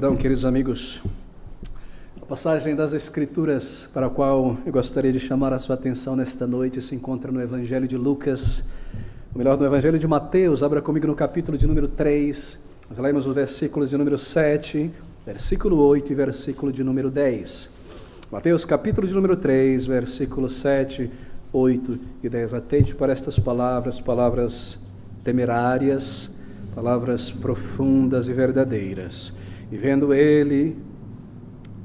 Queridos amigos, a passagem das Escrituras para a qual eu gostaria de chamar a sua atenção nesta noite se encontra no Evangelho de Lucas, ou melhor, no Evangelho de Mateus. Abra comigo no capítulo de número 3, nós lemos os versículos de número 7, versículo 8 e versículo de número 10. Mateus, capítulo de número 3, versículos 7, 8 e 10. Atente para estas palavras, palavras temerárias, palavras profundas e verdadeiras. E vendo ele,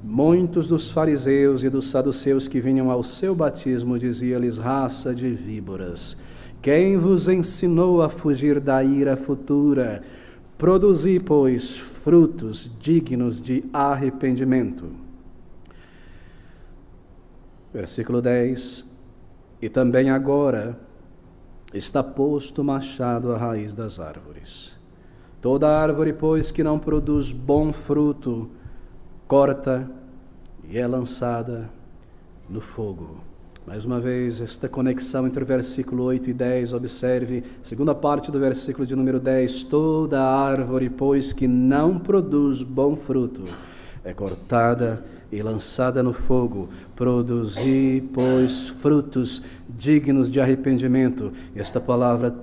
muitos dos fariseus e dos saduceus que vinham ao seu batismo, dizia-lhes: raça de víboras, quem vos ensinou a fugir da ira futura? Produzi, pois, frutos dignos de arrependimento. Versículo 10. E também agora está posto o machado à raiz das árvores. Toda árvore, pois, que não produz bom fruto, corta e é lançada no fogo. Mais uma vez, esta conexão entre o versículo 8 e 10, observe, segunda parte do versículo de número 10, toda árvore, pois, que não produz bom fruto, é cortada e lançada no fogo. Produzi, pois, frutos dignos de arrependimento. E esta palavra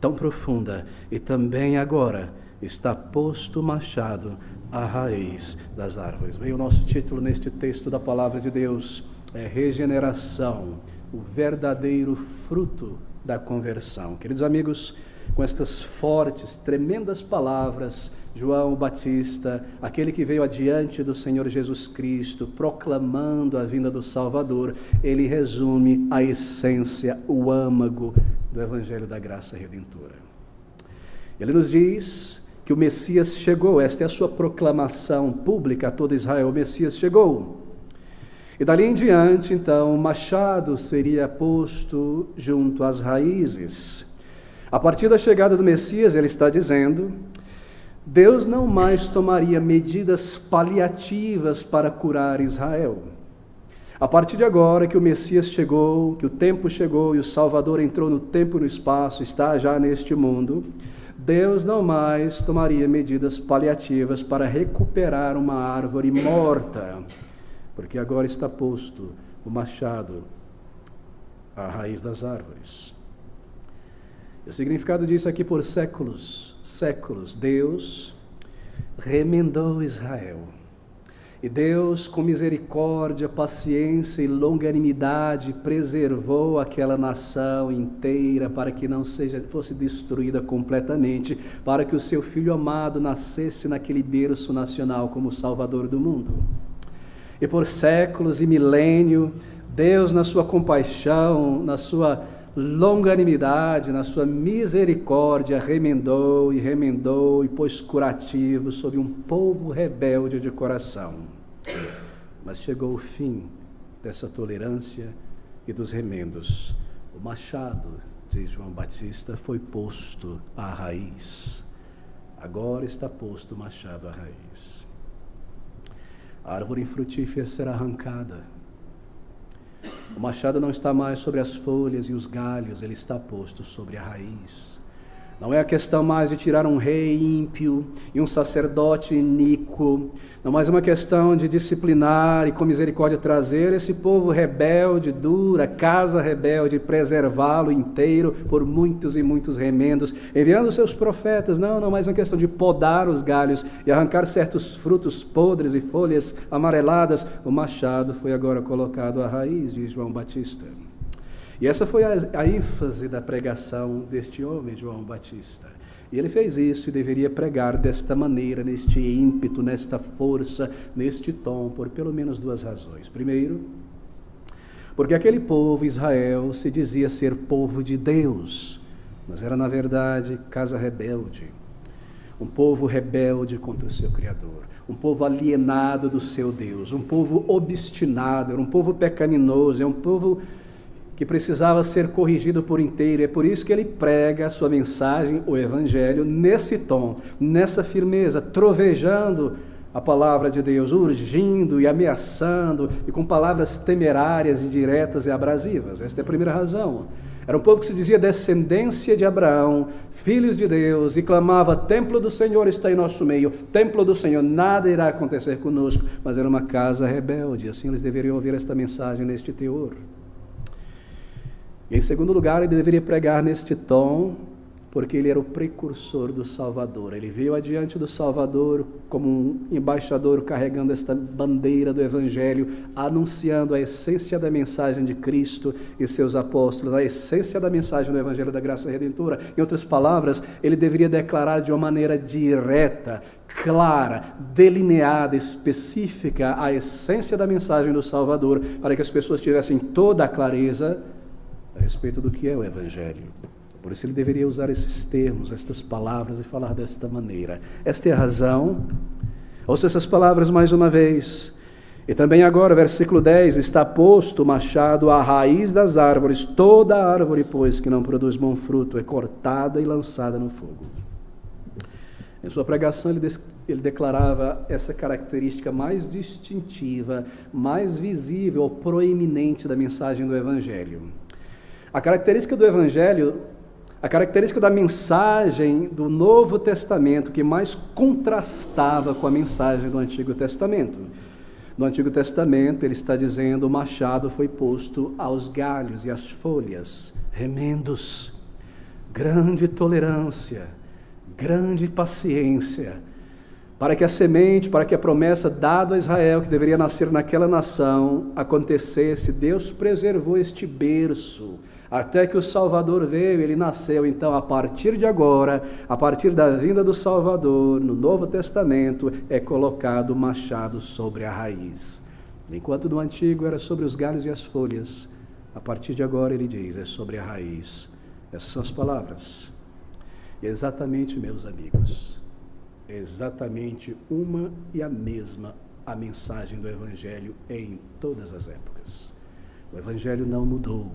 tão profunda, e também agora está posto o machado à raiz das árvores. Bem, o nosso título neste texto da palavra de Deus é regeneração, o verdadeiro fruto da conversão. Queridos amigos, com estas fortes, tremendas palavras, João Batista, aquele que veio adiante do Senhor Jesus Cristo, proclamando a vinda do Salvador, ele resume a essência, o âmago do Evangelho da Graça Redentora. Ele nos diz que o Messias chegou, esta é a sua proclamação pública a todo Israel: o Messias chegou. E dali em diante, então, o machado seria posto junto às raízes. A partir da chegada do Messias, ele está dizendo, Deus não mais tomaria medidas paliativas para curar Israel. A partir de agora que o Messias chegou, que o tempo chegou e o Salvador entrou no tempo e no espaço, está já neste mundo, Deus não mais tomaria medidas paliativas para recuperar uma árvore morta, porque agora está posto o machado à raiz das árvores. O significado disso é que por séculos, Deus remendou Israel. E Deus, com misericórdia, paciência e longanimidade, preservou aquela nação inteira para que não fosse destruída completamente, para que o seu Filho amado nascesse naquele berço nacional como Salvador do mundo. E por séculos e milênio, Deus, na sua compaixão, na sua longanimidade, na sua misericórdia, remendou e pôs curativo sobre um povo rebelde de coração. Mas chegou o fim dessa tolerância e dos remendos. O machado, diz João Batista, foi posto à raiz. Agora está posto o machado à raiz. A árvore infrutífera será arrancada. O machado não está mais sobre as folhas e os galhos, ele está posto sobre a raiz. Não é a questão mais de tirar um rei ímpio e um sacerdote iníquo. Não mais uma questão de disciplinar e com misericórdia trazer esse povo rebelde, dura, casa rebelde, e preservá-lo inteiro por muitos e muitos remendos, enviando seus profetas. Não mais uma questão de podar os galhos e arrancar certos frutos podres e folhas amareladas. O machado foi agora colocado à raiz, diz João Batista. E essa foi a ênfase da pregação deste homem, João Batista. E ele fez isso e deveria pregar desta maneira, neste ímpeto, nesta força, neste tom, por pelo menos duas razões. Primeiro, porque aquele povo, Israel, se dizia ser povo de Deus, mas era, na verdade, casa rebelde. Um povo rebelde contra o seu Criador. Um povo alienado do seu Deus. Um povo obstinado, era um povo pecaminoso, é um povo que precisava ser corrigido por inteiro. É por isso que ele prega a sua mensagem, o Evangelho, nesse tom, nessa firmeza, trovejando a palavra de Deus, urgindo e ameaçando, e com palavras temerárias e diretas e abrasivas. Esta é a primeira razão. Era um povo que se dizia descendência de Abraão, filhos de Deus, e clamava: templo do Senhor está em nosso meio, templo do Senhor, nada irá acontecer conosco. Mas era uma casa rebelde, assim eles deveriam ouvir esta mensagem neste teor. E em segundo lugar, ele deveria pregar neste tom, porque ele era o precursor do Salvador. Ele veio adiante do Salvador como um embaixador carregando esta bandeira do Evangelho, anunciando a essência da mensagem de Cristo e seus apóstolos, a essência da mensagem do Evangelho da Graça Redentora. Em outras palavras, ele deveria declarar de uma maneira direta, clara, delineada, específica a essência da mensagem do Salvador, para que as pessoas tivessem toda a clareza a respeito do que é o Evangelho. Por isso ele deveria usar esses termos, estas palavras e falar desta maneira. Esta é a razão. Ouça essas palavras mais uma vez. E também agora, versículo 10, está posto o machado à raiz das árvores. Toda árvore, pois, que não produz bom fruto, é cortada e lançada no fogo. Em sua pregação, ele declarava essa característica mais distintiva, mais visível, proeminente da mensagem do Evangelho. A característica do Evangelho, a característica da mensagem do Novo Testamento que mais contrastava com a mensagem do Antigo Testamento. No Antigo Testamento, ele está dizendo: o machado foi posto aos galhos e às folhas, remendos, grande tolerância, grande paciência, para que a semente, para que a promessa dada a Israel, que deveria nascer naquela nação, acontecesse. Deus preservou este berço, até que o Salvador veio, ele nasceu. Então, a partir de agora, a partir da vinda do Salvador, no Novo Testamento, é colocado o machado sobre a raiz. Enquanto no Antigo era sobre os galhos e as folhas, a partir de agora, ele diz, é sobre a raiz. Essas são as palavras. E exatamente, meus amigos, exatamente uma e a mesma a mensagem do Evangelho em todas as épocas. O Evangelho não mudou.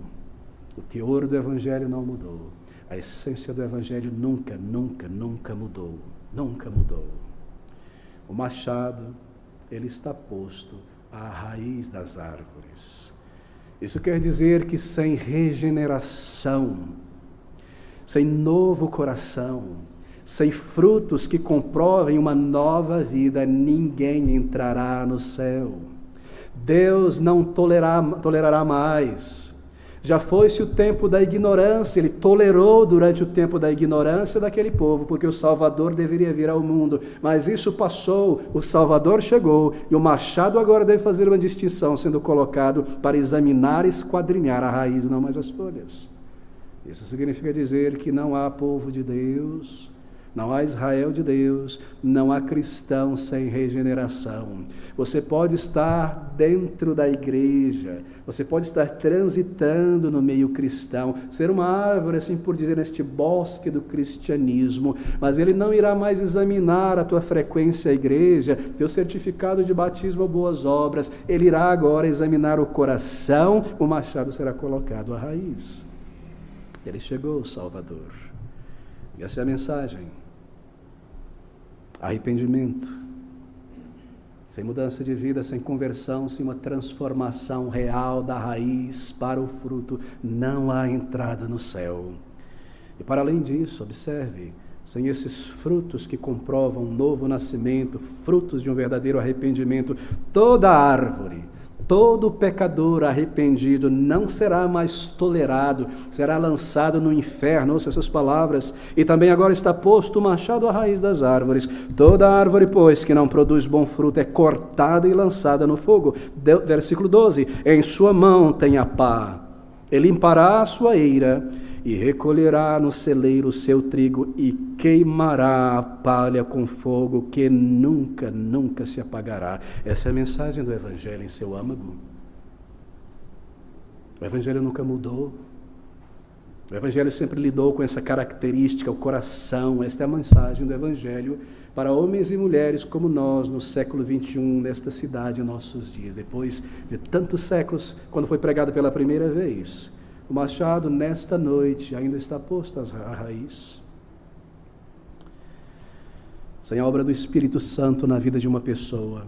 O teor do Evangelho não mudou. A essência do Evangelho nunca mudou. Nunca mudou. O machado, ele está posto à raiz das árvores. Isso quer dizer que sem regeneração, sem novo coração, sem frutos que comprovem uma nova vida, ninguém entrará no céu. Deus não tolerará mais. Já foi-se o tempo da ignorância, ele tolerou durante o tempo da ignorância daquele povo, porque o Salvador deveria vir ao mundo, mas isso passou, o Salvador chegou, e o machado agora deve fazer uma distinção, sendo colocado para examinar e esquadrinhar a raiz, não mais as folhas. Isso significa dizer que não há povo de Deus, não há Israel de Deus, não há cristão sem regeneração. Você pode estar dentro da igreja, você pode estar transitando no meio cristão, ser uma árvore, assim por dizer, neste bosque do cristianismo, mas ele não irá mais examinar a tua frequência à igreja, teu certificado de batismo ou boas obras, ele irá agora examinar o coração, o machado será colocado à raiz. Ele chegou, o Salvador. E essa é a mensagem. Arrependimento. Sem mudança de vida, sem conversão, sem uma transformação real da raiz para o fruto, não há entrada no céu. E para além disso, observe, sem esses frutos que comprovam um novo nascimento, frutos de um verdadeiro arrependimento, toda árvore, todo pecador arrependido não será mais tolerado, será lançado no inferno. Ouça essas palavras. E também agora está posto o machado à raiz das árvores. Toda árvore, pois, que não produz bom fruto é cortada e lançada no fogo. Versículo 12. Em sua mão tem a pá. Ele limpará a sua eira e recolherá no celeiro o seu trigo e queimará a palha com fogo que nunca se apagará. Essa é a mensagem do Evangelho em seu âmago. O Evangelho nunca mudou. O Evangelho sempre lidou com essa característica, o coração. Esta é a mensagem do Evangelho para homens e mulheres como nós, no século XXI, nesta cidade, em nossos dias. Depois de tantos séculos, quando foi pregado pela primeira vez, o machado, nesta noite, ainda está posto à raiz. Sem a obra do Espírito Santo na vida de uma pessoa,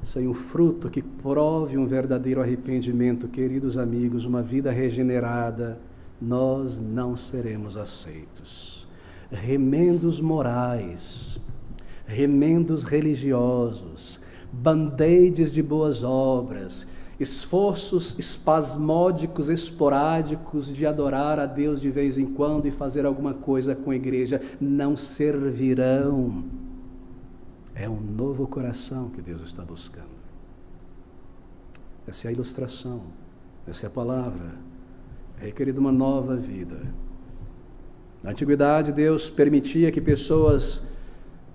sem o fruto que prove um verdadeiro arrependimento, queridos amigos, uma vida regenerada, nós não seremos aceitos. Remendos morais, remendos religiosos, band-aids de boas obras, esforços espasmódicos, esporádicos de adorar a Deus de vez em quando e fazer alguma coisa com a igreja, não servirão. É um novo coração que Deus está buscando. Essa é a ilustração, essa é a palavra. É requerida uma nova vida. Na antiguidade, Deus permitia que pessoas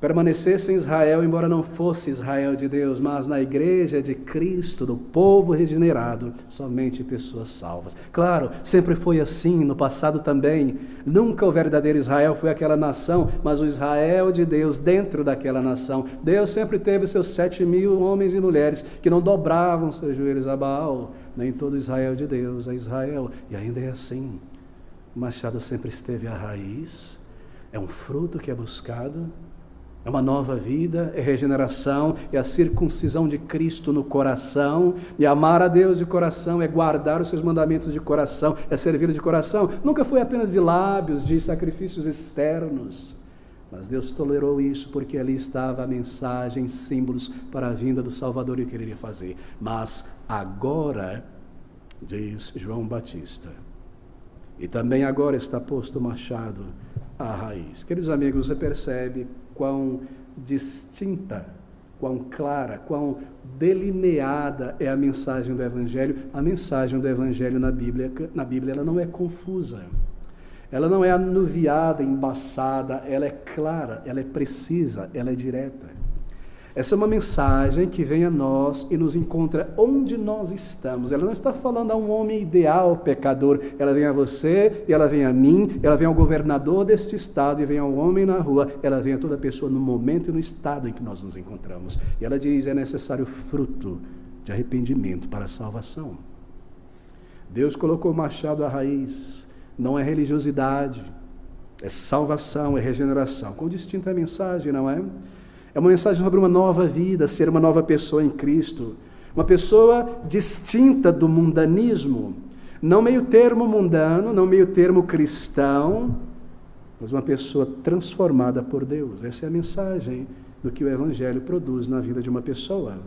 permanecessem em Israel, embora não fosse Israel de Deus, mas na igreja de Cristo, do povo regenerado, somente pessoas salvas. Claro, sempre foi assim, no passado também. Nunca o verdadeiro Israel foi aquela nação, mas o Israel de Deus dentro daquela nação. Deus sempre teve seus 7.000 homens e mulheres que não dobravam seus joelhos a Baal. Nem todo Israel de Deus é Israel, e ainda é assim. O machado sempre esteve à raiz, é um fruto que é buscado, é uma nova vida, é regeneração, é a circuncisão de Cristo no coração, e amar a Deus de coração, é guardar os seus mandamentos de coração, é servi-lo de coração. Nunca foi apenas de lábios, de sacrifícios externos, mas Deus tolerou isso porque ali estava a mensagem, símbolos para a vinda do Salvador e o que ele iria fazer. Mas agora, diz João Batista, e também agora está posto o machado à raiz. Queridos amigos, você percebe quão distinta, quão clara, quão delineada é a mensagem do Evangelho. A mensagem do Evangelho na Bíblia ela não é confusa, ela não é anuviada, embaçada, ela é clara, ela é precisa, ela é direta. Essa é uma mensagem que vem a nós e nos encontra onde nós estamos. Ela não está falando a um homem ideal, pecador. Ela vem a você, e ela vem a mim, ela vem ao governador deste estado, e vem ao homem na rua, ela vem a toda pessoa no momento e no estado em que nós nos encontramos. E ela diz, é necessário fruto de arrependimento para a salvação. Deus colocou o machado à raiz, não é religiosidade, é salvação, é regeneração. Com distinta mensagem, não é? É uma mensagem sobre uma nova vida, ser uma nova pessoa em Cristo. Uma pessoa distinta do mundanismo. Não meio termo mundano, não meio termo cristão, mas uma pessoa transformada por Deus. Essa é a mensagem do que o Evangelho produz na vida de uma pessoa.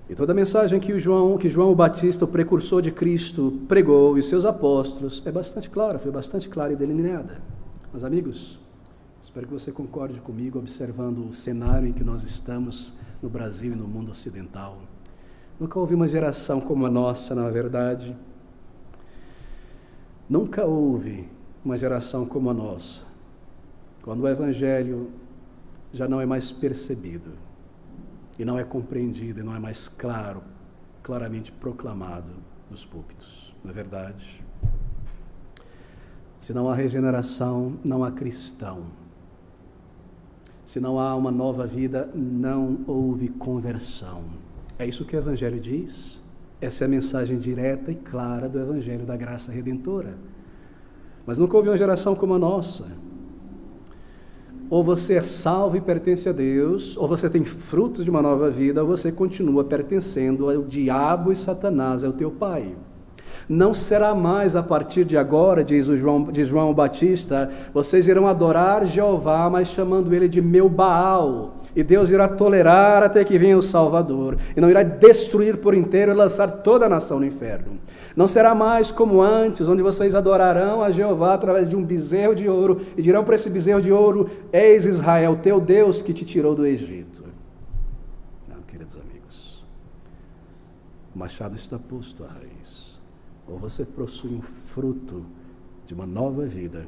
E toda a mensagem que João o Batista, o precursor de Cristo, pregou, e seus apóstolos, é bastante clara, foi bastante clara e delineada. Mas, amigos, espero que você concorde comigo, observando o cenário em que nós estamos no Brasil e no mundo ocidental. Nunca houve uma geração como a nossa, na verdade. Nunca houve uma geração como a nossa, quando o Evangelho já não é mais percebido, e não é compreendido, e não é mais claramente proclamado nos púlpitos. Não é verdade? Se não há regeneração, não há cristão. Se não há uma nova vida, não houve conversão. É isso que o Evangelho diz. Essa é a mensagem direta e clara do Evangelho da graça redentora. Mas nunca houve uma geração como a nossa. Ou você é salvo e pertence a Deus, ou você tem frutos de uma nova vida, ou você continua pertencendo ao diabo e Satanás, é o teu pai. Não será mais a partir de agora, diz João Batista, vocês irão adorar Jeová, mas chamando ele de meu Baal. E Deus irá tolerar até que venha o Salvador. E não irá destruir por inteiro e lançar toda a nação no inferno. Não será mais como antes, onde vocês adorarão a Jeová através de um bezerro de ouro. E dirão para esse bezerro de ouro, eis Israel, teu Deus que te tirou do Egito. Não, queridos amigos, o machado está posto à raiz. Ou você possui um fruto de uma nova vida,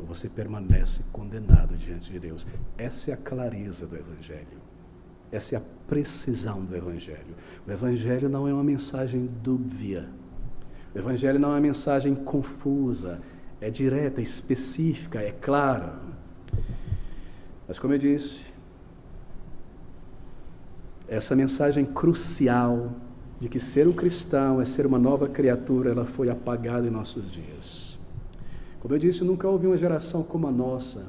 ou você permanece condenado diante de Deus. Essa é a clareza do Evangelho. Essa é a precisão do Evangelho. O Evangelho não é uma mensagem dúbia. O Evangelho não é uma mensagem confusa. É direta, específica, é clara. Mas como eu disse, essa mensagem crucial de que ser um cristão é ser uma nova criatura, ela foi apagada em nossos dias. Como eu disse, nunca houve uma geração como a nossa,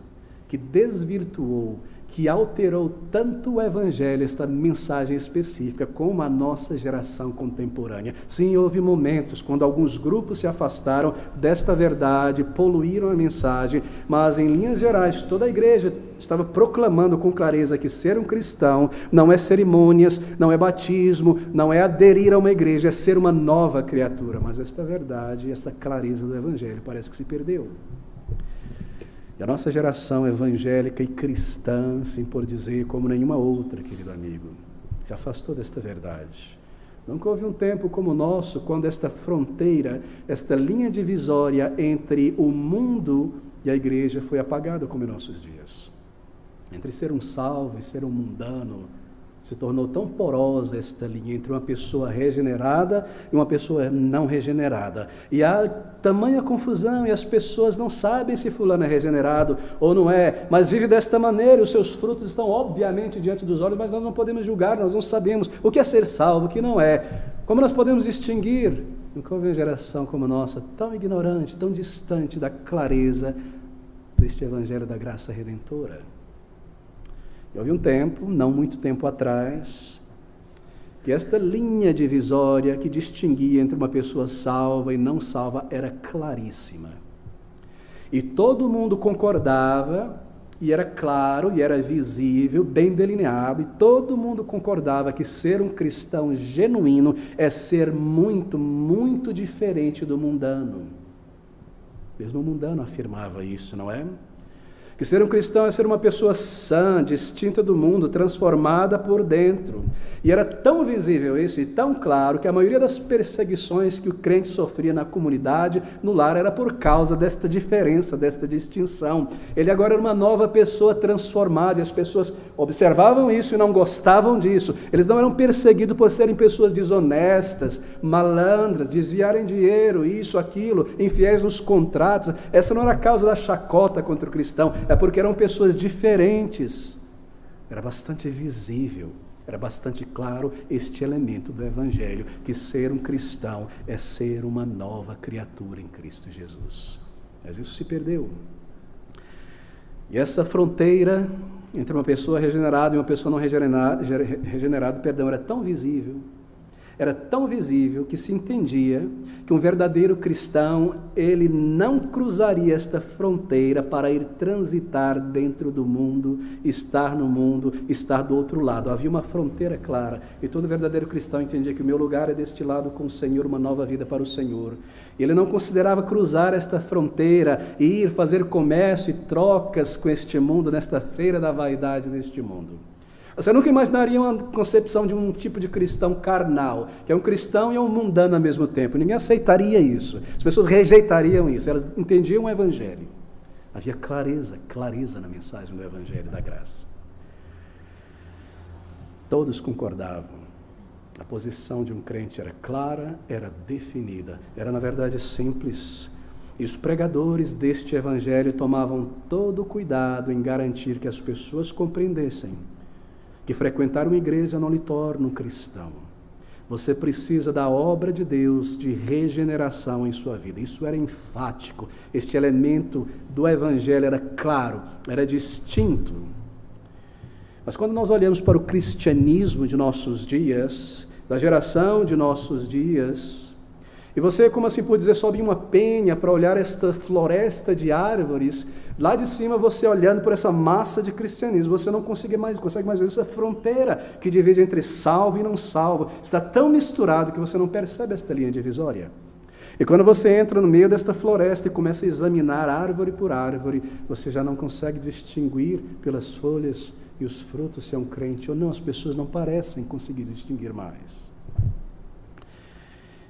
que desvirtuou, que alterou tanto o Evangelho, esta mensagem específica, como a nossa geração contemporânea. Sim, houve momentos quando alguns grupos se afastaram desta verdade, poluíram a mensagem, mas em linhas gerais, toda a igreja estava proclamando com clareza que ser um cristão não é cerimônias, não é batismo, não é aderir a uma igreja, é ser uma nova criatura. Mas esta verdade, essa clareza do Evangelho parece que se perdeu. E a nossa geração evangélica e cristã, sim por dizer, como nenhuma outra, querido amigo, se afastou desta verdade. Nunca houve um tempo como o nosso, quando esta fronteira, esta linha divisória entre o mundo e a igreja foi apagada como em nossos dias. Entre ser um salvo e ser um mundano, se tornou tão porosa esta linha entre uma pessoa regenerada e uma pessoa não regenerada. E há tamanha confusão e as pessoas não sabem se fulano é regenerado ou não é, mas vive desta maneira e os seus frutos estão obviamente diante dos olhos, mas nós não podemos julgar, nós não sabemos o que é ser salvo, o que não é. Como nós podemos distinguir? Nunca houve uma geração como a nossa, tão ignorante, tão distante da clareza deste Evangelho da graça redentora. E houve um tempo, não muito tempo atrás, que esta linha divisória que distinguia entre uma pessoa salva e não salva era claríssima. E todo mundo concordava, e era claro, e era visível, bem delineado, e todo mundo concordava que ser um cristão genuíno é ser muito, muito diferente do mundano. Mesmo o mundano afirmava isso, não é? Que ser um cristão é ser uma pessoa sã, distinta do mundo, transformada por dentro. E era tão visível isso e tão claro que a maioria das perseguições que o crente sofria na comunidade, no lar, era por causa desta diferença, desta distinção. Ele agora era uma nova pessoa transformada e as pessoas observavam isso e não gostavam disso. Eles não eram perseguidos por serem pessoas desonestas, malandras, desviarem dinheiro, isso, aquilo, infiéis nos contratos. Essa não era a causa da chacota contra o cristão. É porque eram pessoas diferentes. Era bastante visível, era bastante claro este elemento do Evangelho, que ser um cristão é ser uma nova criatura em Cristo Jesus. Mas isso se perdeu. E essa fronteira entre uma pessoa regenerada e uma pessoa não regenerada, era tão visível que se entendia que um verdadeiro cristão, ele não cruzaria esta fronteira para ir transitar dentro do mundo, estar no mundo, estar do outro lado. Havia uma fronteira clara e todo verdadeiro cristão entendia que o meu lugar é deste lado com o Senhor, uma nova vida para o Senhor. Ele não considerava cruzar esta fronteira e ir fazer comércio e trocas com este mundo, nesta feira da vaidade deste mundo. Você nunca imaginaria uma concepção de um tipo de cristão carnal, que é um cristão e é um mundano ao mesmo tempo. Ninguém aceitaria isso. As pessoas rejeitariam isso. Elas entendiam o Evangelho. Havia clareza na mensagem do Evangelho da graça. Todos concordavam. A posição de um crente era clara, era definida. Era, na verdade, simples. E os pregadores deste Evangelho tomavam todo o cuidado em garantir que as pessoas compreendessem que frequentar uma igreja não lhe torna um cristão. Você precisa da obra de Deus de regeneração em sua vida. Isso era enfático. Este elemento do Evangelho era claro, era distinto. Mas quando nós olhamos para o cristianismo de nossos dias, da geração de nossos dias, e você, como assim por dizer, sobe em uma penha para olhar esta floresta de árvores, lá de cima você olhando por essa massa de cristianismo, você não consegue mais ver essa fronteira que divide entre salvo e não salvo. Está tão misturado que você não percebe esta linha divisória. E quando você entra no meio desta floresta e começa a examinar árvore por árvore, você já não consegue distinguir pelas folhas e os frutos se é um crente ou não. As pessoas não parecem conseguir distinguir mais.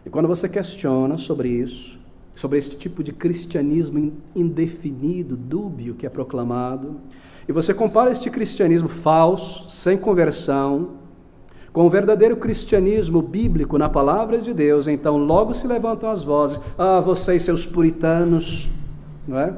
E quando você questiona sobre isso, sobre esse tipo de cristianismo indefinido, dúbio que é proclamado, e você compara este cristianismo falso, sem conversão, com o verdadeiro cristianismo bíblico na palavra de Deus, então logo se levantam as vozes, vocês seus puritanos, não é?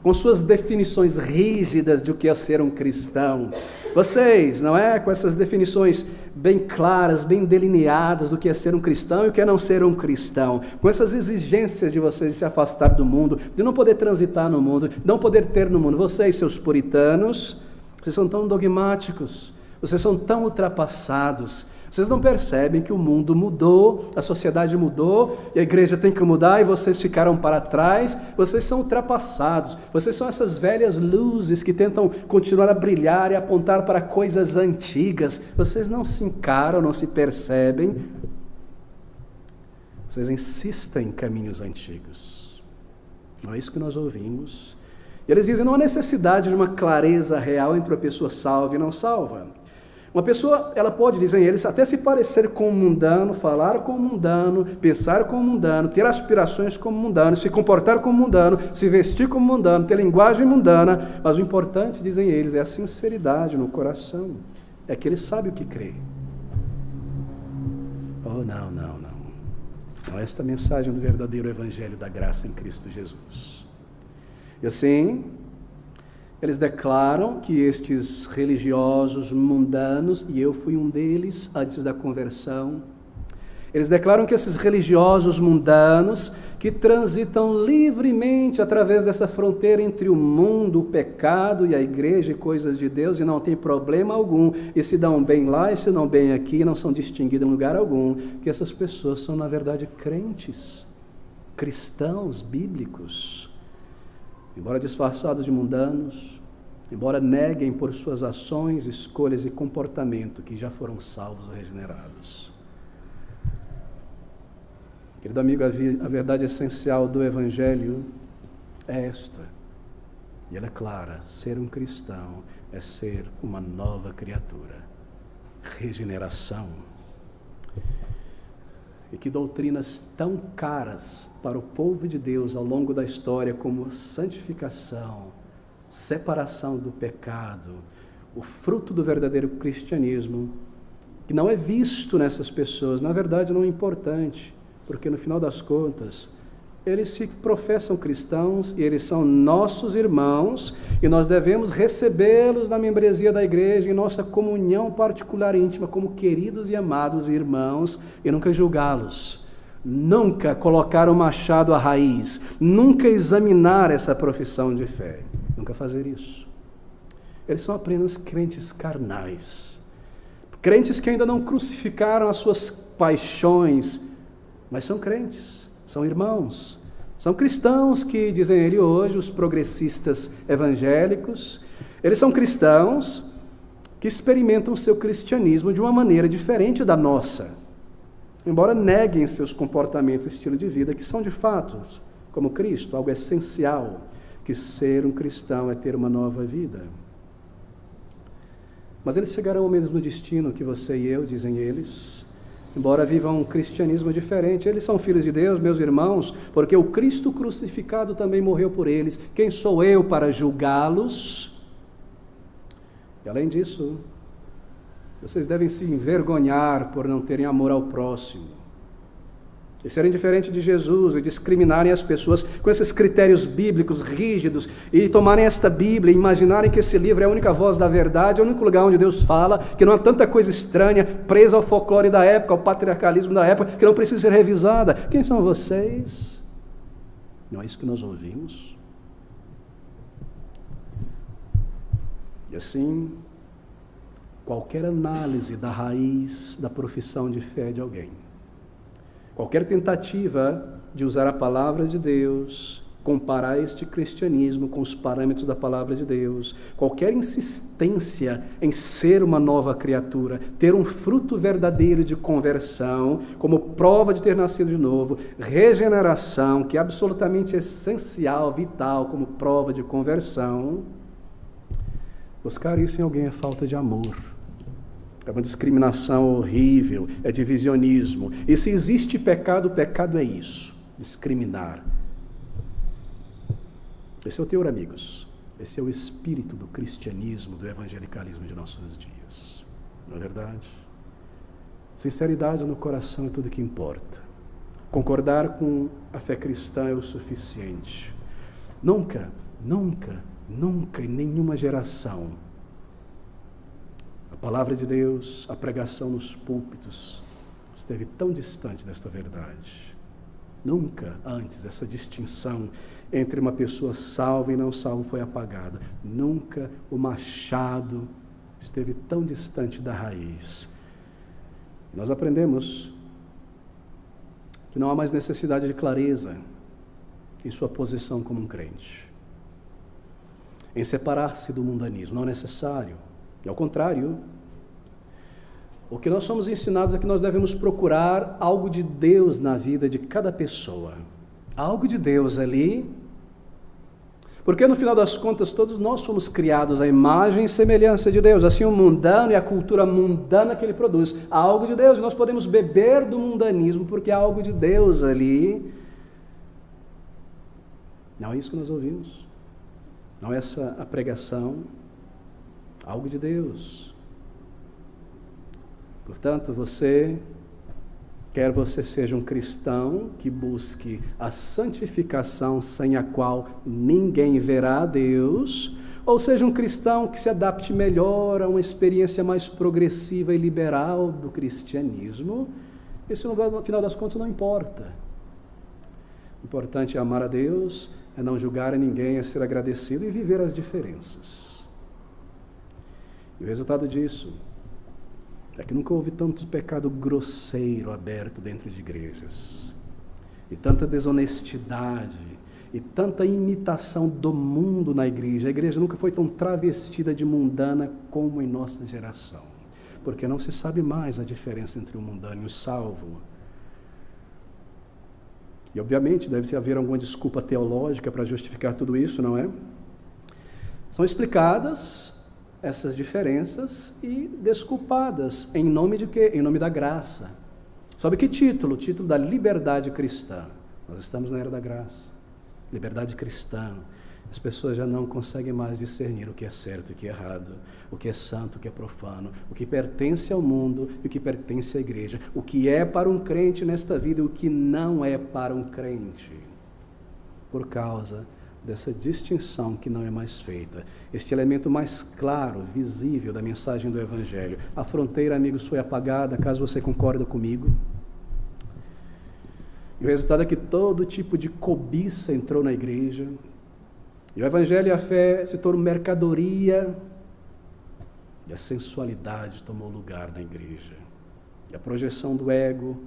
Com suas definições rígidas de o que é ser um cristão. Vocês, não é? Com essas definições bem claras, bem delineadas do que é ser um cristão e o que é não ser um cristão. Com essas exigências de vocês de se afastar do mundo, de não poder transitar no mundo, de não poder ter no mundo. Vocês, seus puritanos, Vocês são tão dogmáticos, vocês são tão ultrapassados. Vocês não percebem que o mundo mudou, a sociedade mudou, e a igreja tem que mudar, e vocês ficaram para trás. Vocês são ultrapassados. Vocês são essas velhas luzes que tentam continuar a brilhar e apontar para coisas antigas. Vocês não se encaram, não se percebem. Vocês insistem em caminhos antigos. Não é isso que nós ouvimos. E eles dizem, não há necessidade de uma clareza real entre uma pessoa salva e não salva. Uma pessoa, ela pode, dizem eles, até se parecer com um mundano, falar como mundano, pensar como mundano, ter aspirações como mundano, se comportar como mundano, se vestir como mundano, ter linguagem mundana, mas o importante, dizem eles, é a sinceridade no coração, é que ele sabe o que crê. Oh, não. Não é esta a mensagem do verdadeiro evangelho da graça em Cristo Jesus. E assim, eles declaram que estes religiosos mundanos, e eu fui um deles antes da conversão, eles declaram que esses religiosos mundanos que transitam livremente através dessa fronteira entre o mundo, o pecado e a igreja e coisas de Deus, e não tem problema algum, e se dão bem lá e se dão bem aqui, não são distinguidos em lugar algum, que essas pessoas são na verdade crentes, cristãos bíblicos, embora disfarçados de mundanos, embora neguem por suas ações, escolhas e comportamento que já foram salvos ou regenerados. Querido amigo, a verdade essencial do Evangelho é esta, e ela é clara: ser um cristão é ser uma nova criatura, regeneração. E que doutrinas tão caras para o povo de Deus ao longo da história como santificação, separação do pecado, o fruto do verdadeiro cristianismo, que não é visto nessas pessoas, na verdade não é importante, porque no final das contas, eles se professam cristãos e eles são nossos irmãos e nós devemos recebê-los na membresia da igreja, em nossa comunhão particular e íntima, como queridos e amados irmãos, e nunca julgá-los, nunca colocar o machado à raiz, nunca examinar essa profissão de fé, nunca fazer isso. Eles são apenas crentes carnais, crentes que ainda não crucificaram as suas paixões, mas são crentes, são irmãos, são cristãos que, dizem ele hoje, os progressistas evangélicos, eles são cristãos que experimentam o seu cristianismo de uma maneira diferente da nossa, embora neguem seus comportamentos e estilo de vida, que são de fato, como Cristo, algo essencial, que ser um cristão é ter uma nova vida. Mas eles chegarão ao mesmo destino que você e eu, dizem eles, embora vivam um cristianismo diferente. Eles são filhos de Deus, meus irmãos, porque o Cristo crucificado também morreu por eles. Quem sou eu para julgá-los? E além disso, vocês devem se envergonhar por não terem amor ao próximo, e serem diferentes de Jesus e discriminarem as pessoas com esses critérios bíblicos rígidos e tomarem esta Bíblia e imaginarem que esse livro é a única voz da verdade, é o único lugar onde Deus fala, que não há tanta coisa estranha presa ao folclore da época, ao patriarcalismo da época, que não precisa ser revisada. Quem são vocês? Não é isso que nós ouvimos? E assim, qualquer análise da raiz da profissão de fé de alguém, qualquer tentativa de usar a palavra de Deus, comparar este cristianismo com os parâmetros da palavra de Deus, qualquer insistência em ser uma nova criatura, ter um fruto verdadeiro de conversão, como prova de ter nascido de novo, regeneração, que é absolutamente essencial, vital, como prova de conversão, buscar isso em alguém é falta de amor. É uma discriminação horrível, é divisionismo. E se existe pecado, o pecado é isso, discriminar. Esse é o teor, amigos. Esse é o espírito do cristianismo, do evangelicalismo de nossos dias. Não é verdade? Sinceridade no coração é tudo que importa. Concordar com a fé cristã é o suficiente. Nunca em nenhuma geração, a palavra de Deus, a pregação nos púlpitos, esteve tão distante desta verdade. Nunca antes essa distinção entre uma pessoa salva e não salva foi apagado. Nunca o machado esteve tão distante da raiz. Nós aprendemos que não há mais necessidade de clareza em sua posição como um crente, em separar-se do mundanismo. Não é necessário. E ao contrário, o que nós somos ensinados é que nós devemos procurar algo de Deus na vida de cada pessoa. Algo de Deus ali, porque no final das contas todos nós fomos criados à imagem e semelhança de Deus. Assim o mundano e a cultura mundana que ele produz, há algo de Deus, e nós podemos beber do mundanismo porque há algo de Deus ali. Não é isso que nós ouvimos, não é essa a pregação, algo de Deus. Portanto, quer você seja um cristão que busque a santificação sem a qual ninguém verá a Deus, ou seja um cristão que se adapte melhor a uma experiência mais progressiva e liberal do cristianismo, isso no final das contas não importa. O importante é amar a Deus, é não julgar a ninguém, é ser agradecido e viver as diferenças. E o resultado disso é que nunca houve tanto pecado grosseiro aberto dentro de igrejas, e tanta desonestidade, e tanta imitação do mundo na igreja. A igreja nunca foi tão travestida de mundana como em nossa geração, porque não se sabe mais a diferença entre o mundano e o salvo. E obviamente deve haver alguma desculpa teológica para justificar tudo isso, não é? São explicadas essas diferenças e desculpadas em nome de quê? Em nome da graça. Sob que título? O título da liberdade cristã. Nós estamos na era da graça. Liberdade cristã. As pessoas já não conseguem mais discernir o que é certo e o que é errado, o que é santo, o que é profano, o que pertence ao mundo e o que pertence à igreja, o que é para um crente nesta vida e o que não é para um crente, por causa dessa distinção que não é mais feita. Este elemento mais claro, visível da mensagem do Evangelho. A fronteira, amigos, foi apagada, caso você concorda comigo. E o resultado é que todo tipo de cobiça entrou na igreja. E o Evangelho e a fé se tornou mercadoria. E a sensualidade tomou lugar na igreja. E a projeção do ego,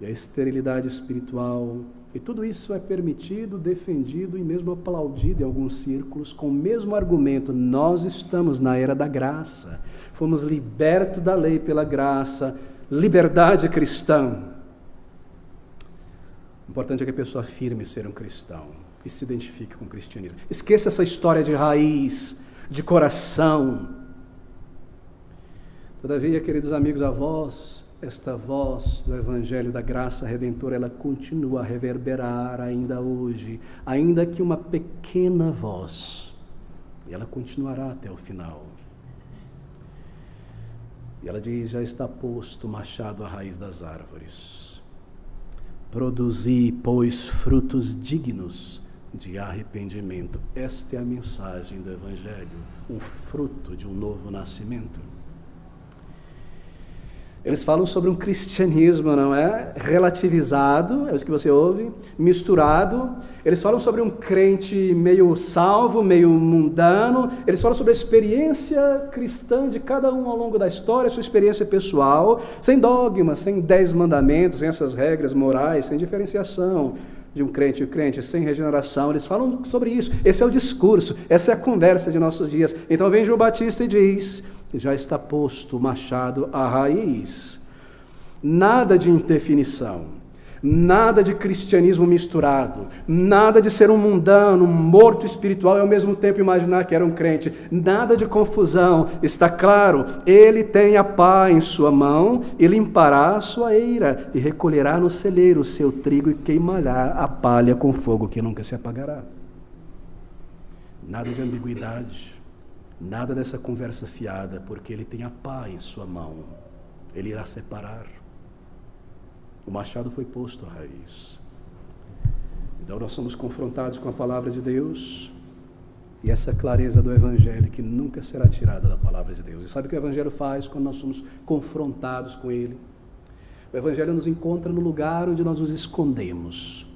e a esterilidade espiritual. E tudo isso é permitido, defendido e mesmo aplaudido em alguns círculos com o mesmo argumento. Nós estamos na era da graça. Fomos libertos da lei pela graça. Liberdade cristã. O importante é que a pessoa afirme ser um cristão e se identifique com o cristianismo. Esqueça essa história de raiz, de coração. Todavia, queridos amigos, esta voz do Evangelho da graça redentora, ela continua a reverberar ainda hoje, ainda que uma pequena voz, e ela continuará até o final. E ela diz: já está posto o machado à raiz das árvores. Produzi, pois, frutos dignos de arrependimento. Esta é a mensagem do Evangelho, um fruto de um novo nascimento. Eles falam sobre um cristianismo, não é? Relativizado, é isso que você ouve, misturado. Eles falam sobre um crente meio salvo, meio mundano. Eles falam sobre a experiência cristã de cada um ao longo da história, sua experiência pessoal, sem dogmas, sem 10 mandamentos, sem essas regras morais, sem diferenciação de um crente e um crente, sem regeneração. Eles falam sobre isso. Esse é o discurso, essa é a conversa de nossos dias. Então vem João Batista e diz: já está posto o machado à raiz. Nada de indefinição, nada de cristianismo misturado, nada de ser um mundano, um morto espiritual e ao mesmo tempo imaginar que era um crente, nada de confusão. Está claro, ele tem a pá em sua mão e limpará a sua eira e recolherá no celeiro o seu trigo e queimará a palha com fogo que nunca se apagará. Nada de ambiguidade. Nada dessa conversa fiada, porque ele tem a pá em sua mão. Ele irá separar. O machado foi posto à raiz. Então nós somos confrontados com a palavra de Deus e essa clareza do Evangelho que nunca será tirada da palavra de Deus. E sabe o que o Evangelho faz quando nós somos confrontados com ele? O Evangelho nos encontra no lugar onde nós nos escondemos.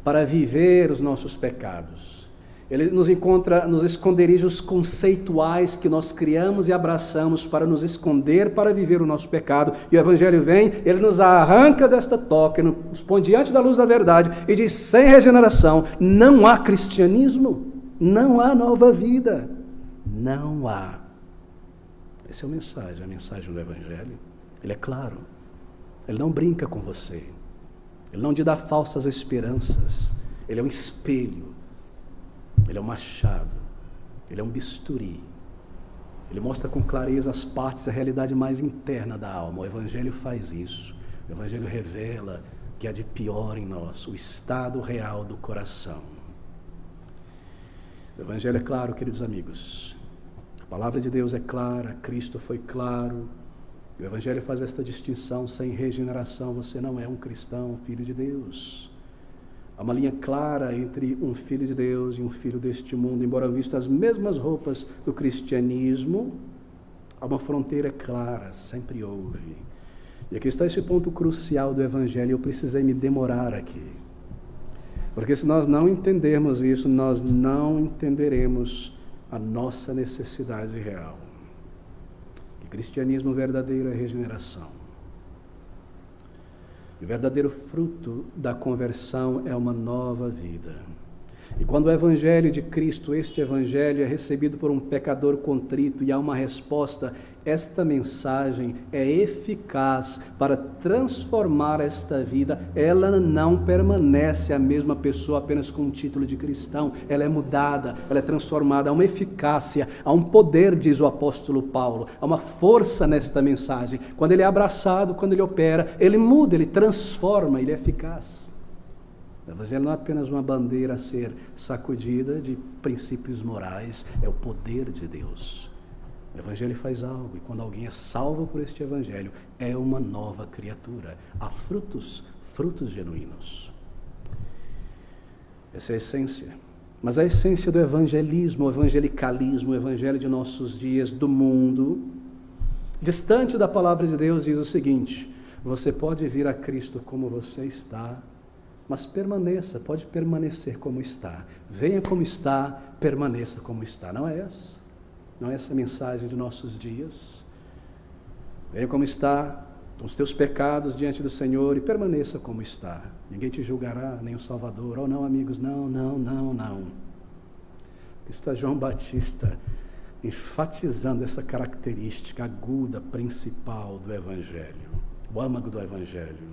para viver os nossos pecados. Ele nos encontra nos esconderijos conceituais que nós criamos e abraçamos para nos esconder, para viver o nosso pecado. E o Evangelho vem, ele nos arranca desta toca, nos põe diante da luz da verdade e diz: sem regeneração não há cristianismo, não há nova vida, não há. Essa é a mensagem do Evangelho. Ele é claro, ele não brinca com você, ele não te dá falsas esperanças, ele é um espelho. Ele é um machado, ele é um bisturi, ele mostra com clareza as partes, a realidade mais interna da alma. O Evangelho faz isso, o Evangelho revela o que há de pior em nós, o estado real do coração. O Evangelho é claro, queridos amigos, a palavra de Deus é clara, Cristo foi claro, o Evangelho faz esta distinção: sem regeneração você não é um cristão, filho de Deus. Há uma linha clara entre um filho de Deus e um filho deste mundo. Embora vistam as mesmas roupas do cristianismo, há uma fronteira clara, sempre houve. E aqui está esse ponto crucial do Evangelho. Eu precisei me demorar aqui, porque se nós não entendermos isso, nós não entenderemos a nossa necessidade real. O cristianismo verdadeiro é regeneração. O verdadeiro fruto da conversão é uma nova vida. E quando o Evangelho de Cristo, este Evangelho, é recebido por um pecador contrito e há uma resposta, esta mensagem é eficaz para transformar esta vida. Ela não permanece a mesma pessoa apenas com um título de cristão. Ela é mudada, ela é transformada. Há uma eficácia, há um poder, diz o apóstolo Paulo. Há uma força nesta mensagem. Quando ele é abraçado, quando ele opera, ele muda, ele transforma, ele é eficaz. O Evangelho não é apenas uma bandeira a ser sacudida de princípios morais, é o poder de Deus. O Evangelho faz algo, e quando alguém é salvo por este Evangelho, é uma nova criatura. Há frutos genuínos. Essa é a essência. Mas a essência do evangelismo, o evangelicalismo, o evangelho de nossos dias, do mundo, distante da palavra de Deus, diz o seguinte: você pode vir a Cristo como você está, mas permaneça, pode permanecer como está. Venha como está, permaneça como está. Não é essa? Não é essa a mensagem de nossos dias? Venha como está, com os teus pecados diante do Senhor, e permaneça como está. Ninguém te julgará, nem o Salvador. Oh não, amigos, não. Aqui está João Batista enfatizando essa característica aguda, principal do Evangelho. O âmago do Evangelho.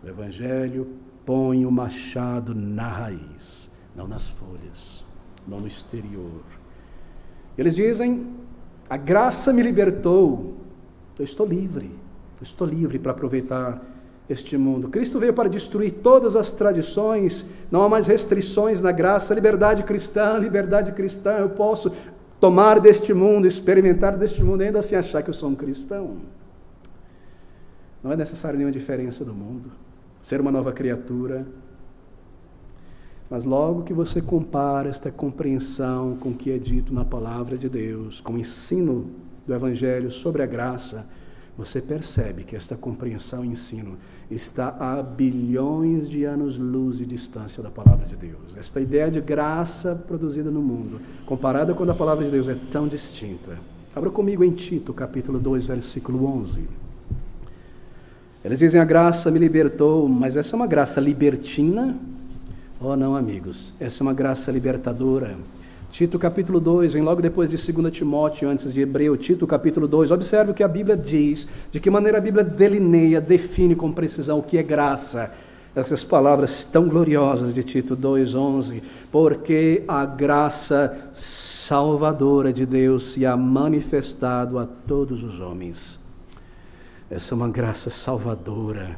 O Evangelho põe o machado na raiz, não nas folhas, não no exterior. Eles dizem: a graça me libertou, eu estou livre para aproveitar este mundo. Cristo veio para destruir todas as tradições, não há mais restrições na graça, liberdade cristã, eu posso tomar deste mundo, experimentar deste mundo e ainda assim achar que eu sou um cristão. Não é necessário nenhuma diferença do mundo, ser uma nova criatura. Mas logo que você compara esta compreensão com o que é dito na palavra de Deus, com o ensino do Evangelho sobre a graça, você percebe que esta compreensão e ensino está a bilhões de anos-luz de distância da palavra de Deus. Esta ideia de graça produzida no mundo, comparada com a palavra de Deus, é tão distinta. Abra comigo em Tito, capítulo 2, versículo 11. Eles dizem: a graça me libertou, mas essa é uma graça libertina? Oh não, amigos, essa é uma graça libertadora. Tito capítulo 2, vem logo depois de 2 Timóteo, antes de Hebreu. Tito capítulo 2, observe o que a Bíblia diz, de que maneira a Bíblia delineia, define com precisão o que é graça. Essas palavras tão gloriosas de Tito 2:11, porque a graça salvadora de Deus se há manifestado a todos os homens. Essa é uma graça salvadora,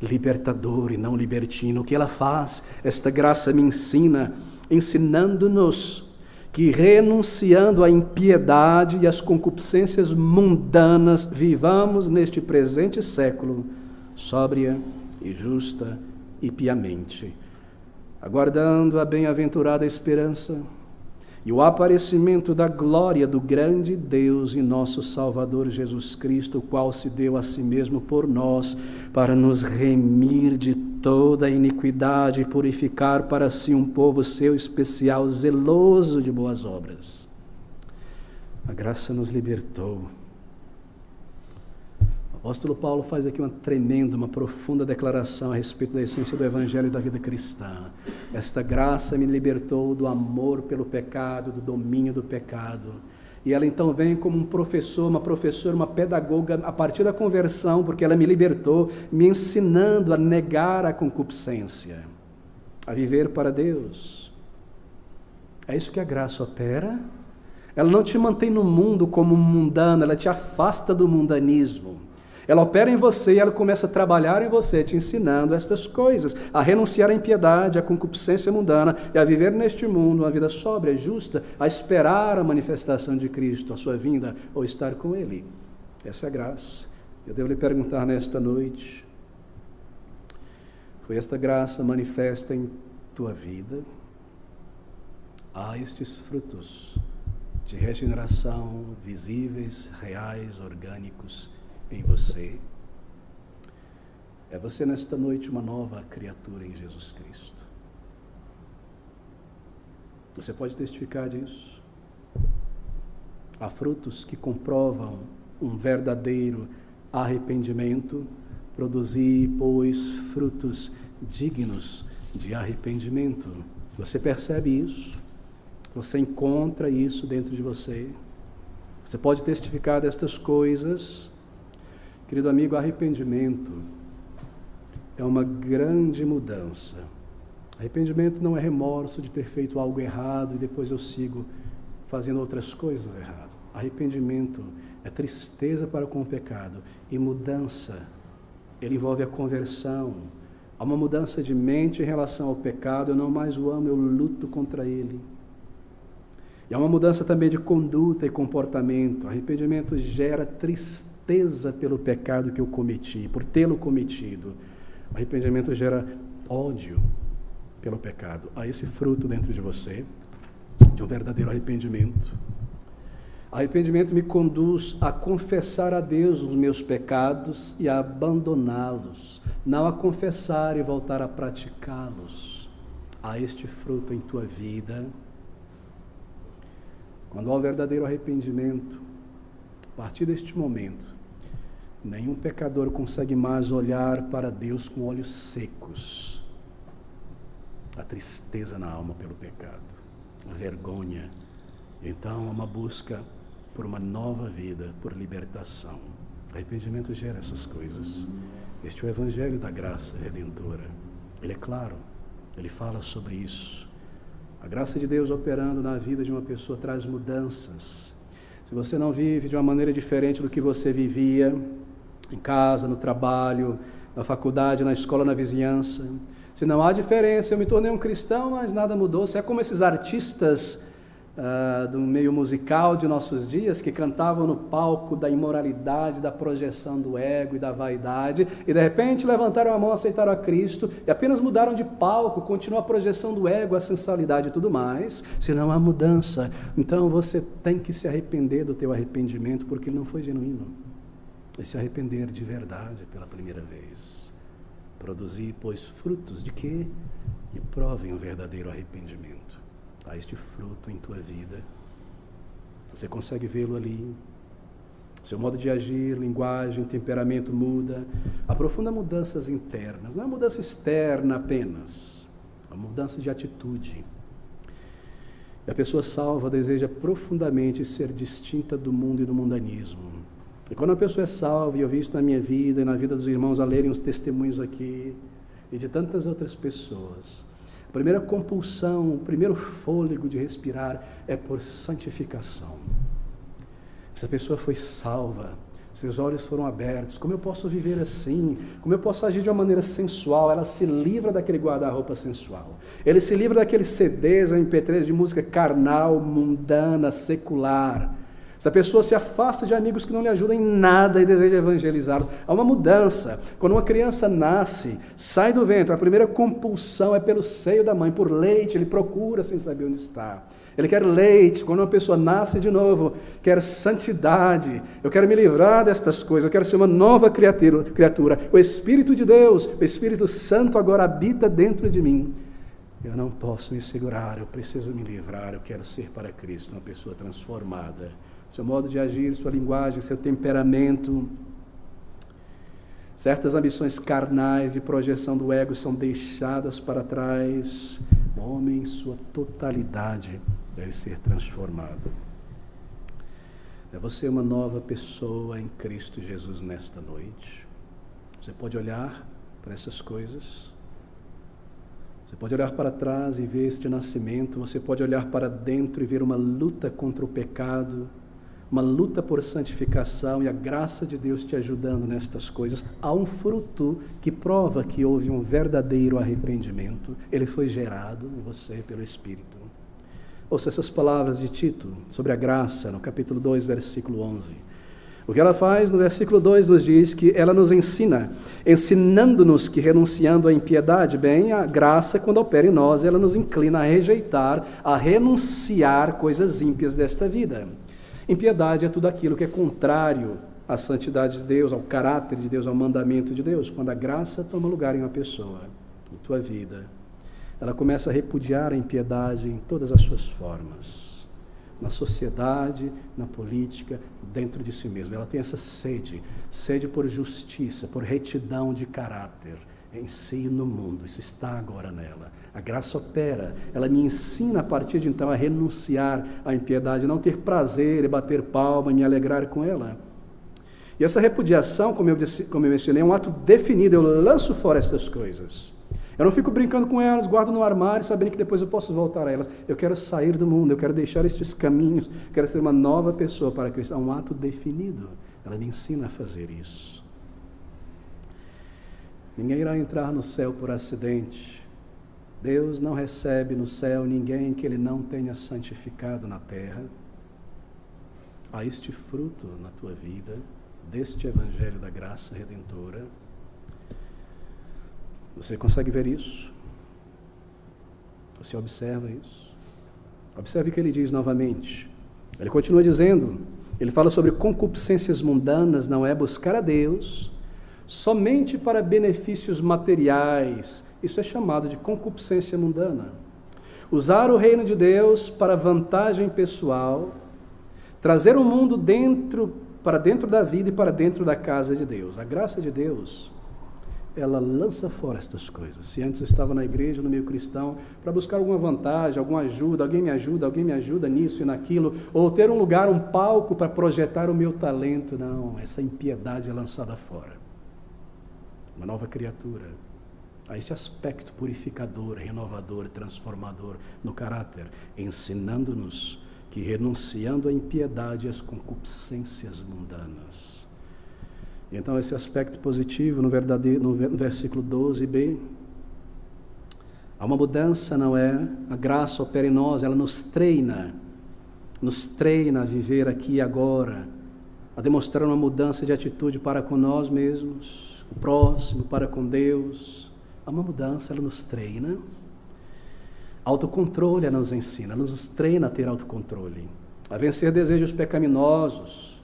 libertadora e não libertina. O que ela faz? Esta graça me ensina, ensinando-nos que, renunciando à impiedade e às concupiscências mundanas, vivamos neste presente século sóbria e justa e piamente, aguardando a bem-aventurada esperança e o aparecimento da glória do grande Deus e nosso Salvador Jesus Cristo, o qual se deu a si mesmo por nós, para nos remir de toda iniquidade e purificar para si um povo seu especial, zeloso de boas obras. A graça nos libertou. O apóstolo Paulo faz aqui uma profunda declaração a respeito da essência do Evangelho e da vida cristã. Esta graça me libertou do amor pelo pecado, do domínio do pecado. E ela então vem como um professor, uma professora, uma pedagoga, a partir da conversão, porque ela me libertou, me ensinando a negar a concupiscência, a viver para Deus. É isso que a graça opera. Ela não te mantém no mundo como um mundano, ela te afasta do mundanismo. Ela opera em você e ela começa a trabalhar em você, te ensinando estas coisas, a renunciar à impiedade, à concupiscência mundana e a viver neste mundo uma vida sóbria, justa, a esperar a manifestação de Cristo, a sua vinda ou estar com Ele. Essa é a graça. Eu devo lhe perguntar nesta noite, foi esta graça manifesta em tua vida? Há estes frutos de regeneração visíveis, reais, orgânicos em você? É você nesta noite uma nova criatura em Jesus Cristo? Você pode testificar disso? Há frutos que comprovam um verdadeiro arrependimento. Produzi, pois, frutos dignos de arrependimento. Você percebe isso? Você encontra isso dentro de você? Você pode testificar destas coisas? Querido amigo, arrependimento é uma grande mudança. Arrependimento não é remorso de ter feito algo errado e depois eu sigo fazendo outras coisas erradas. Arrependimento é tristeza para com o pecado e mudança. Ele envolve a conversão. Há uma mudança de mente em relação ao pecado. Eu não mais o amo, eu luto contra ele. E há uma mudança também de conduta e comportamento. Arrependimento gera tristeza pelo pecado que eu cometi, por tê-lo cometido. Arrependimento gera ódio pelo pecado. Há esse fruto dentro de você, de um verdadeiro arrependimento. Arrependimento me conduz a confessar a Deus os meus pecados e a abandoná-los, não a confessar e voltar a praticá-los. Há este fruto em tua vida. Quando há o verdadeiro arrependimento, a partir deste momento, nenhum pecador consegue mais olhar para Deus com olhos secos. A tristeza na alma pelo pecado, a vergonha. Então, há uma busca por uma nova vida, por libertação. Arrependimento gera essas coisas. Este é o Evangelho da graça redentora. Ele é claro, ele fala sobre isso. A graça de Deus operando na vida de uma pessoa traz mudanças. Se você não vive de uma maneira diferente do que você vivia, em casa, no trabalho, na faculdade, na escola, na vizinhança, se não há diferença, eu me tornei um cristão, mas nada mudou. Você é como esses artistas do meio musical de nossos dias, que cantavam no palco da imoralidade, da projeção do ego e da vaidade, e de repente levantaram a mão, aceitaram a Cristo, e apenas mudaram de palco, continua a projeção do ego, a sensualidade e tudo mais. Se não há mudança, então você tem que se arrepender do teu arrependimento, porque ele não foi genuíno. E se arrepender de verdade pela primeira vez. Produzir, pois, frutos de quê? Que provem o verdadeiro arrependimento. Há este fruto em tua vida. Você consegue vê-lo ali. Seu modo de agir, linguagem, temperamento muda. Aprofunda mudanças internas. Não é mudança externa apenas. É uma mudança de atitude. E a pessoa salva deseja profundamente ser distinta do mundo e do mundanismo. E quando a pessoa é salva, e eu vi isso na minha vida e na vida dos irmãos a lerem os testemunhos aqui, e de tantas outras pessoas, a primeira compulsão, o primeiro fôlego de respirar é por santificação. Essa pessoa foi salva, seus olhos foram abertos. Como eu posso viver assim? Como eu posso agir de uma maneira sensual? Ela se livra daquele guarda-roupa sensual. Ele se livra daqueles CDs, MP3 de música carnal, mundana, secular. Essa pessoa se afasta de amigos que não lhe ajudam em nada e deseja evangelizá-los. Há uma mudança. Quando uma criança nasce, sai do ventre, a primeira compulsão é pelo seio da mãe, por leite, ele procura sem saber onde está. Ele quer leite. Quando uma pessoa nasce de novo, quer santidade. Eu quero me livrar destas coisas, eu quero ser uma nova criatura. O Espírito de Deus, o Espírito Santo agora habita dentro de mim. Eu não posso me segurar, eu preciso me livrar, eu quero ser para Cristo uma pessoa transformada. Seu modo de agir, sua linguagem, seu temperamento, certas ambições carnais de projeção do ego são deixadas para trás. O homem, em sua totalidade, deve ser transformado. É você uma nova pessoa em Cristo Jesus nesta noite. Você pode olhar para essas coisas. Você pode olhar para trás e ver este nascimento. Você pode olhar para dentro e ver uma luta contra o pecado, uma luta por santificação e a graça de Deus te ajudando nestas coisas. Há um fruto que prova que houve um verdadeiro arrependimento. Ele foi gerado em você pelo Espírito. Ouça essas palavras de Tito sobre a graça, no capítulo 2, versículo 11. O que ela faz no versículo 2 nos diz que ela nos ensina, ensinando-nos que renunciando à impiedade, bem, a graça quando opera em nós, ela nos inclina a rejeitar, a renunciar coisas ímpias desta vida. Impiedade é tudo aquilo que é contrário à santidade de Deus, ao caráter de Deus, ao mandamento de Deus. Quando a graça toma lugar em uma pessoa, em tua vida, ela começa a repudiar a impiedade em todas as suas formas. Na sociedade, na política, dentro de si mesma. Ela tem essa sede por justiça, por retidão de caráter em si e no mundo. Isso está agora nela. A graça opera, ela me ensina a partir de então a renunciar à impiedade, não ter prazer e bater palma e me alegrar com ela. E essa repudiação, como eu mencionei, é um ato definido. Eu lanço fora essas coisas. Eu não fico brincando com elas, guardo no armário, sabendo que depois eu posso voltar a elas. Eu quero sair do mundo, eu quero deixar estes caminhos, quero ser uma nova pessoa para Cristo. É um ato definido. Ela me ensina a fazer isso. Ninguém irá entrar no céu por acidente. Deus não recebe no céu ninguém que Ele não tenha santificado na terra. Há este fruto na tua vida, deste Evangelho da graça redentora. Você consegue ver isso? Você observa isso? Observe o que ele diz novamente. Ele continua dizendo, ele fala sobre concupiscências mundanas, não é buscar a Deus somente para benefícios materiais. Isso é chamado de concupiscência mundana. Usar o reino de Deus para vantagem pessoal, trazer o mundo para dentro da vida e para dentro da casa de Deus. A graça de Deus, ela lança fora estas coisas. Se antes eu estava na igreja, no meio cristão, para buscar alguma vantagem, alguma ajuda, alguém me ajuda nisso e naquilo, ou ter um lugar, um palco para projetar o meu talento, não, essa impiedade é lançada fora. Uma nova criatura. Há este aspecto purificador, renovador, transformador no caráter, ensinando-nos que renunciando à impiedade e às concupiscências mundanas. Então, esse aspecto positivo no versículo 12b, há uma mudança, não é? A graça opera em nós, ela nos treina a viver aqui e agora, a demonstrar uma mudança de atitude para com nós mesmos, o próximo, para com Deus. Há uma mudança, ela nos treina. Autocontrole, ela nos ensina, ela nos treina a ter autocontrole, a vencer desejos pecaminosos,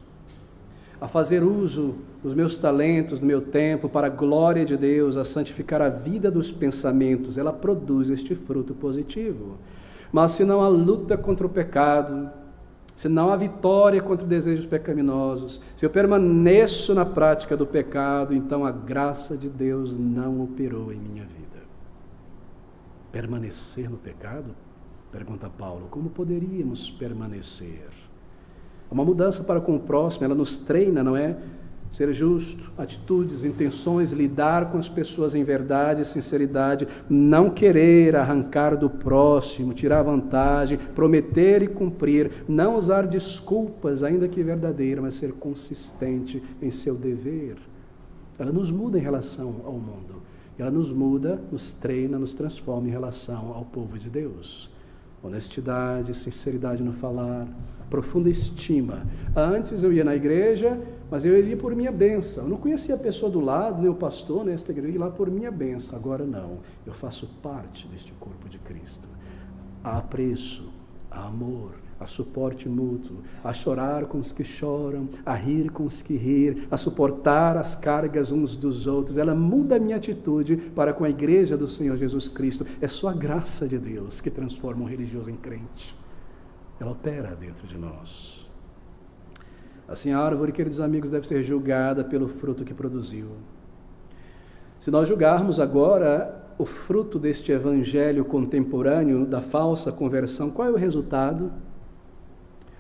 a fazer uso dos meus talentos, do meu tempo, para a glória de Deus, a santificar a vida dos pensamentos. Ela produz este fruto positivo. Mas se não há luta contra o pecado, se não há vitória contra desejos pecaminosos, se eu permaneço na prática do pecado, então a graça de Deus não operou em minha vida. Permanecer no pecado? Pergunta Paulo. Como poderíamos permanecer? Uma mudança para com o próximo, ela nos treina, não é? Ser justo, atitudes, intenções, lidar com as pessoas em verdade e sinceridade, não querer arrancar do próximo, tirar vantagem, prometer e cumprir, não usar desculpas, ainda que verdadeiras, mas ser consistente em seu dever. Ela nos muda em relação ao mundo. Ela nos muda, nos treina, nos transforma em relação ao povo de Deus. Honestidade, sinceridade no falar, profunda estima. Antes eu ia na igreja, mas eu iria por minha bênção. Eu não conhecia a pessoa do lado, nem o pastor nesta igreja, eu ia lá por minha bênção. Agora não, eu faço parte deste corpo de Cristo. Há apreço, há a amor, a suporte mútuo, a chorar com os que choram, a rir com os que rir, a suportar as cargas uns dos outros. Ela muda a minha atitude para com a igreja do Senhor Jesus Cristo. É só a graça de Deus que transforma um religioso em crente. Ela opera dentro de nós. Assim, a árvore, queridos amigos, deve ser julgada pelo fruto que produziu. Se nós julgarmos agora o fruto deste evangelho contemporâneo da falsa conversão, qual é o resultado?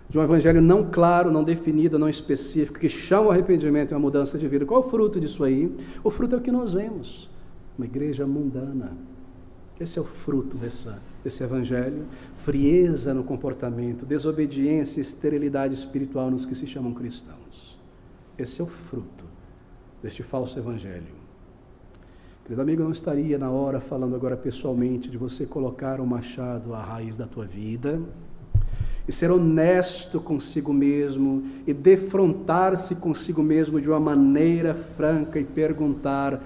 De um evangelho não claro, não definido, não específico, que chama o arrependimento e a mudança de vida. Qual é o fruto disso aí? O fruto é o que nós vemos, uma igreja mundana. Esse é o fruto desse evangelho: frieza no comportamento, desobediência, esterilidade espiritual nos que se chamam cristãos. Esse é o fruto deste falso evangelho. Querido amigo, não estaria na hora, falando agora pessoalmente, de você colocar um machado à raiz da tua vida e ser honesto consigo mesmo e defrontar-se consigo mesmo de uma maneira franca e perguntar: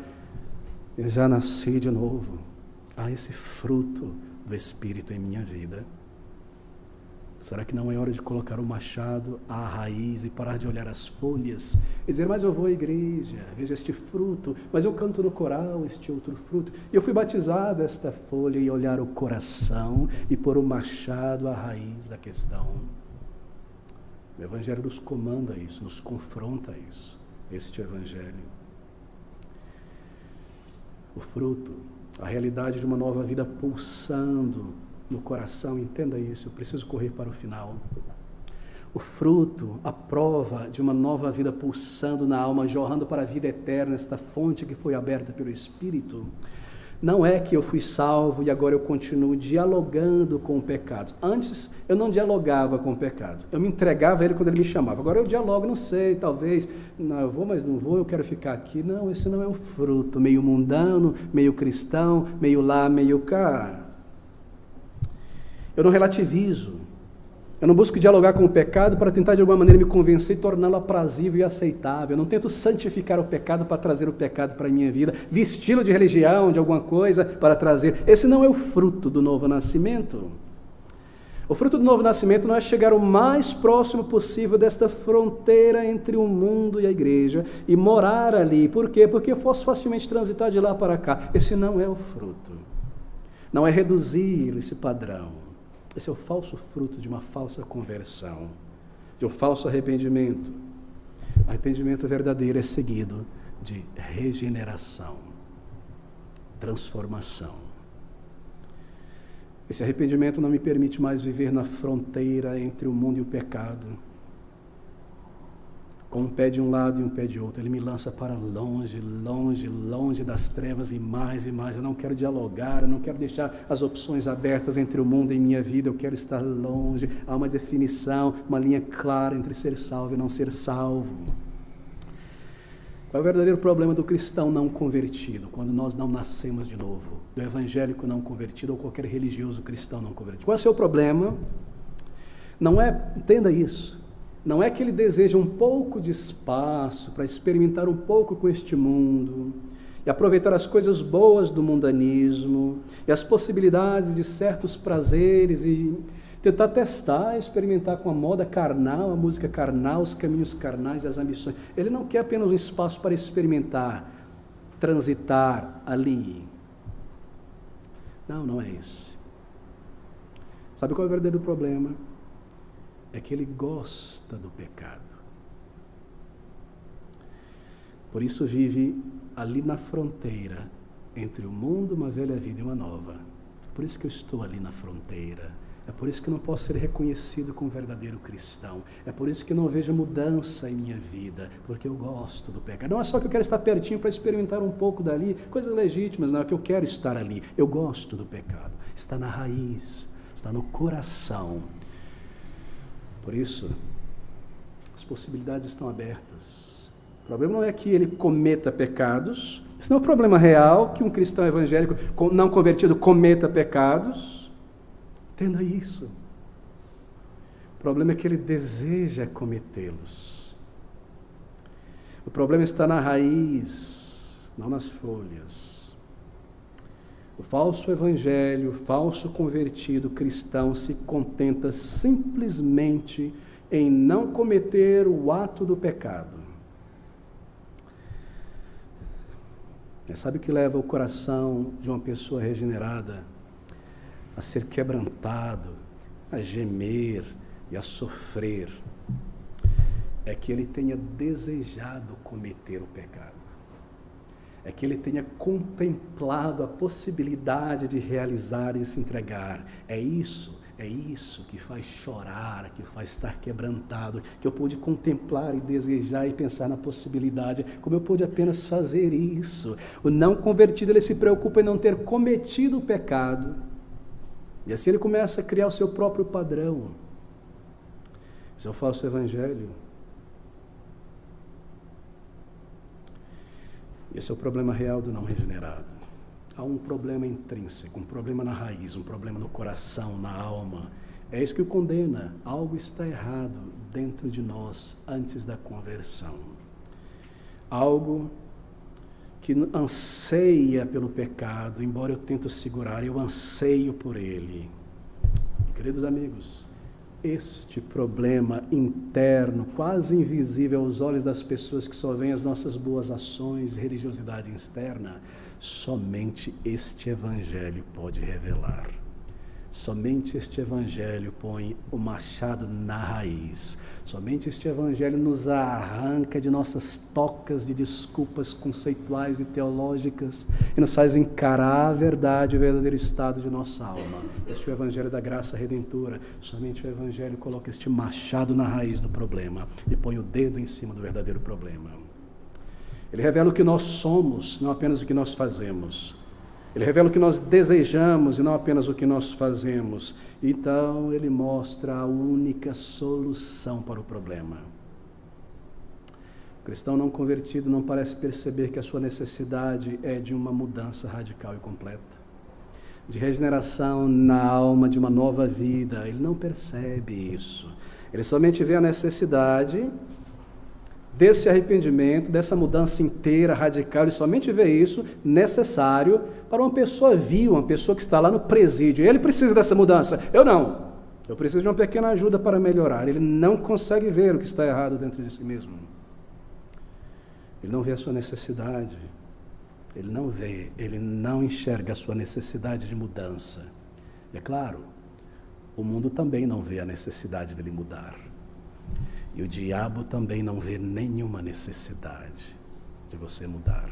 eu já nasci de novo? Há esse fruto do Espírito em minha vida? Será que não é hora de colocar o machado à raiz e parar de olhar as folhas e dizer: mas eu vou à igreja, vejo este fruto, mas eu canto no coral este outro fruto, e eu fui batizado esta folha, e olhar o coração e pôr o machado à raiz da questão? O Evangelho nos comanda isso, nos confronta isso, este Evangelho. O fruto, a realidade de uma nova vida pulsando no coração, entenda isso, eu preciso correr para o final. O fruto, a prova de uma nova vida pulsando na alma, jorrando para a vida eterna, esta fonte que foi aberta pelo Espírito, não é que eu fui salvo e agora eu continuo dialogando com o pecado. Antes eu não dialogava com o pecado, eu me entregava a ele quando ele me chamava. Agora eu dialogo, não sei, talvez, não, eu vou, mas não vou, eu quero ficar aqui. Não, esse não é o fruto, meio mundano, meio cristão, meio lá, meio cá. Eu não relativizo, eu não busco dialogar com o pecado para tentar de alguma maneira me convencer e torná-lo aprazível e aceitável. Eu não tento santificar o pecado para trazer o pecado para a minha vida, vesti-lo de religião, de alguma coisa para trazer. Esse não é o fruto do novo nascimento. O fruto do novo nascimento não é chegar o mais próximo possível desta fronteira entre o mundo e a igreja e morar ali. Por quê? Porque eu posso facilmente transitar de lá para cá. Esse não é o fruto. Não é reduzir esse padrão. Esse é o falso fruto de uma falsa conversão, de um falso arrependimento. Arrependimento verdadeiro é seguido de regeneração, transformação. Esse arrependimento não me permite mais viver na fronteira entre o mundo e o pecado, com um pé de um lado e um pé de outro. Ele me lança para longe, longe, longe das trevas e mais e mais. Eu não quero dialogar, eu não quero deixar as opções abertas entre o mundo e minha vida, eu quero estar longe. Há uma definição, uma linha clara entre ser salvo e não ser salvo. Qual é o verdadeiro problema do cristão não convertido, quando nós não nascemos de novo? Do evangélico não convertido ou qualquer religioso cristão não convertido? Qual é o seu problema? Não é, entenda isso, não é que ele deseja um pouco de espaço para experimentar um pouco com este mundo e aproveitar as coisas boas do mundanismo e as possibilidades de certos prazeres e tentar testar, experimentar com a moda carnal, a música carnal, os caminhos carnais e as ambições. Ele não quer apenas um espaço para experimentar, transitar ali. Não, não é esse. Sabe qual é o verdadeiro problema? É que ele gosta do pecado. Por isso vive ali na fronteira entre o mundo, uma velha vida e uma nova. Por isso que eu estou ali na fronteira. É por isso que eu não posso ser reconhecido como verdadeiro cristão. É por isso que eu não vejo mudança em minha vida, porque eu gosto do pecado. Não é só que eu quero estar pertinho para experimentar um pouco dali, coisas legítimas, não é que eu quero estar ali. Eu gosto do pecado. Está na raiz, está no coração. Por isso, as possibilidades estão abertas. O problema não é que ele cometa pecados. Esse não é o problema real, que um cristão evangélico não convertido cometa pecados. Entenda isso. O problema é que ele deseja cometê-los. O problema está na raiz, não nas folhas. O falso evangelho, o falso convertido cristão se contenta simplesmente em não cometer o ato do pecado. Mas sabe o que leva o coração de uma pessoa regenerada a ser quebrantado, a gemer e a sofrer? É que ele tenha desejado cometer o pecado. É que ele tenha contemplado a possibilidade de realizar e se entregar. É isso que faz chorar, que faz estar quebrantado, que eu pude contemplar e desejar e pensar na possibilidade, como eu pude apenas fazer isso. O não convertido, ele se preocupa em não ter cometido o pecado, e assim ele começa a criar o seu próprio padrão. Esse é o falso evangelho. Esse é o problema real do não regenerado. Há um problema intrínseco, um problema na raiz, um problema no coração, na alma. É isso que o condena. Algo está errado dentro de nós antes da conversão. Algo que anseia pelo pecado, embora eu tente segurar, eu anseio por ele. E, queridos amigos, este problema interno, quase invisível aos olhos das pessoas que só veem as nossas boas ações e religiosidade externa, somente este evangelho pode revelar. Somente este evangelho põe o machado na raiz. Somente este evangelho nos arranca de nossas tocas de desculpas conceituais e teológicas e nos faz encarar a verdade e o verdadeiro estado de nossa alma. Este é o evangelho da graça redentora. Somente o evangelho coloca este machado na raiz do problema e põe o dedo em cima do verdadeiro problema. Ele revela o que nós somos, não apenas o que nós fazemos. Ele revela o que nós desejamos e não apenas o que nós fazemos. Então, ele mostra a única solução para o problema. O cristão não convertido não parece perceber que a sua necessidade é de uma mudança radical e completa, de regeneração na alma, de uma nova vida. Ele não percebe isso. Ele somente vê a necessidade desse arrependimento, dessa mudança inteira, radical. Ele somente vê isso necessário para uma pessoa viva, uma pessoa que está lá no presídio. Ele precisa dessa mudança, eu não. Eu preciso de uma pequena ajuda para melhorar. Ele não consegue ver o que está errado dentro de si mesmo. Ele não vê a sua necessidade. Ele não vê, ele não enxerga a sua necessidade de mudança. E é claro, o mundo também não vê a necessidade dele mudar. E o diabo também não vê nenhuma necessidade de você mudar.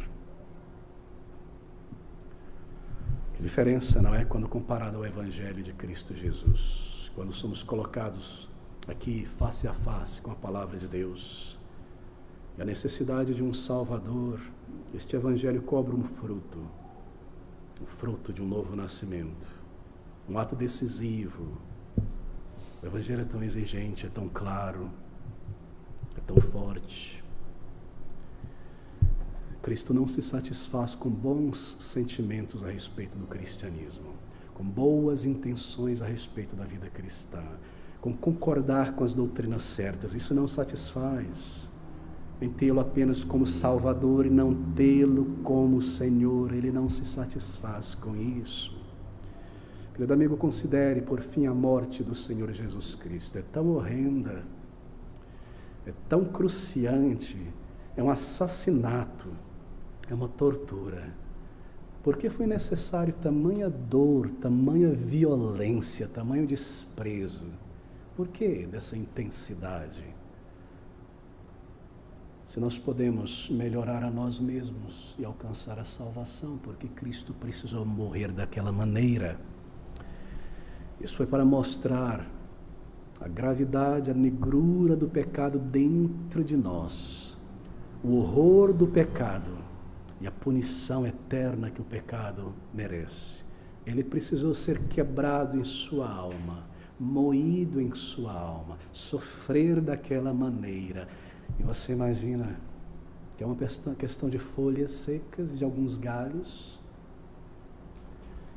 Que diferença, não é? Quando comparado ao Evangelho de Cristo Jesus. Quando somos colocados aqui face a face com a palavra de Deus e a necessidade de um Salvador, este Evangelho cobra um fruto. O fruto de um novo nascimento. Um ato decisivo. O Evangelho é tão exigente, é tão claro, é tão forte. Cristo não se satisfaz com bons sentimentos a respeito do cristianismo, com boas intenções a respeito da vida cristã, com concordar com as doutrinas certas. Isso não satisfaz. Em tê-lo apenas como Salvador e não tê-lo como Senhor. Ele não se satisfaz com isso. Querido amigo, considere por fim a morte do Senhor Jesus Cristo. É tão horrenda, é tão cruciante, é um assassinato, é uma tortura. Por que foi necessário tamanha dor, tamanha violência, tamanho desprezo? Por que dessa intensidade? Se nós podemos melhorar a nós mesmos e alcançar a salvação, porque Cristo precisou morrer daquela maneira. Isso foi para mostrar a gravidade, a negrura do pecado dentro de nós, o horror do pecado e a punição eterna que o pecado merece. Ele precisou ser quebrado em sua alma, moído em sua alma, sofrer daquela maneira. E você imagina que é uma questão de folhas secas, de alguns galhos,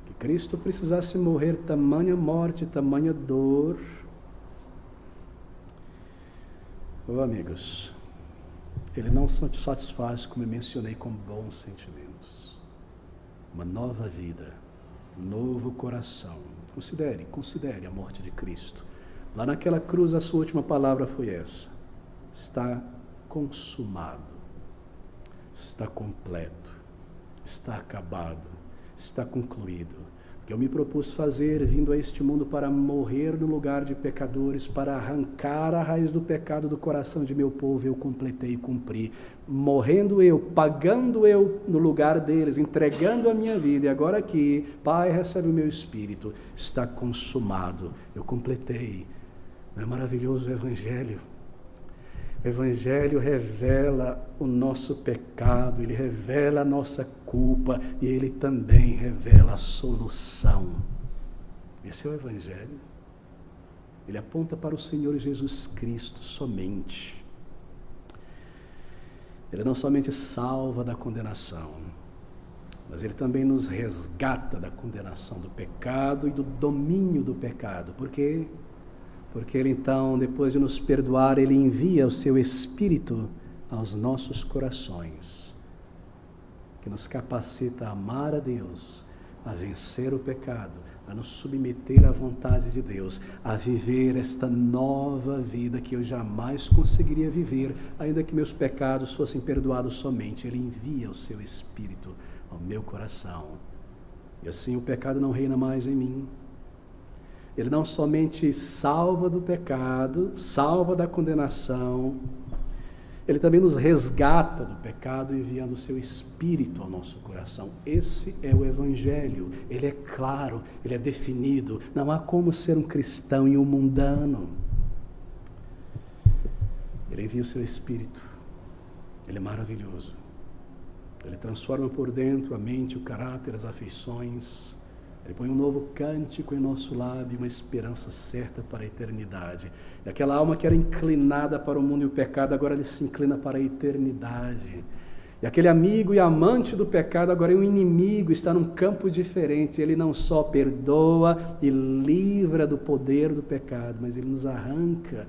que Cristo precisasse morrer tamanha morte, tamanha dor. Oh, amigos, Ele não se satisfaz, como eu mencionei, com bons sentimentos. Uma nova vida, novo coração. Considere a morte de Cristo. Lá naquela cruz a sua última palavra foi essa: está consumado, está completo, está acabado, está concluído. O que eu me propus fazer vindo a este mundo para morrer no lugar de pecadores, para arrancar a raiz do pecado do coração de meu povo, eu completei e cumpri. Morrendo eu, pagando eu no lugar deles, entregando a minha vida, e agora aqui, Pai, recebe o meu espírito, está consumado, eu completei. Não é maravilhoso o Evangelho? O Evangelho revela o nosso pecado, ele revela a nossa culpa e ele também revela a solução. Esse é o Evangelho. Ele aponta para o Senhor Jesus Cristo somente. Ele não somente salva da condenação, mas ele também nos resgata da condenação do pecado e do domínio do pecado. Por quê? Porque ele então, depois de nos perdoar, ele envia o seu Espírito aos nossos corações, que nos capacita a amar a Deus, a vencer o pecado, a nos submeter à vontade de Deus, a viver esta nova vida que eu jamais conseguiria viver, ainda que meus pecados fossem perdoados somente. Ele envia o seu Espírito ao meu coração. E assim o pecado não reina mais em mim. Ele não somente salva do pecado, salva da condenação, ele também nos resgata do pecado enviando o seu Espírito ao nosso coração. Esse é o Evangelho. Ele é claro, ele é definido. Não há como ser um cristão e um mundano. Ele envia o seu Espírito. Ele é maravilhoso. Ele transforma por dentro a mente, o caráter, as afeições. Ele põe um novo cântico em nosso lábio, uma esperança certa para a eternidade. E aquela alma que era inclinada para o mundo e o pecado, agora ele se inclina para a eternidade. E aquele amigo e amante do pecado, agora é um inimigo, está num campo diferente. Ele não só perdoa e livra do poder do pecado, mas ele nos arranca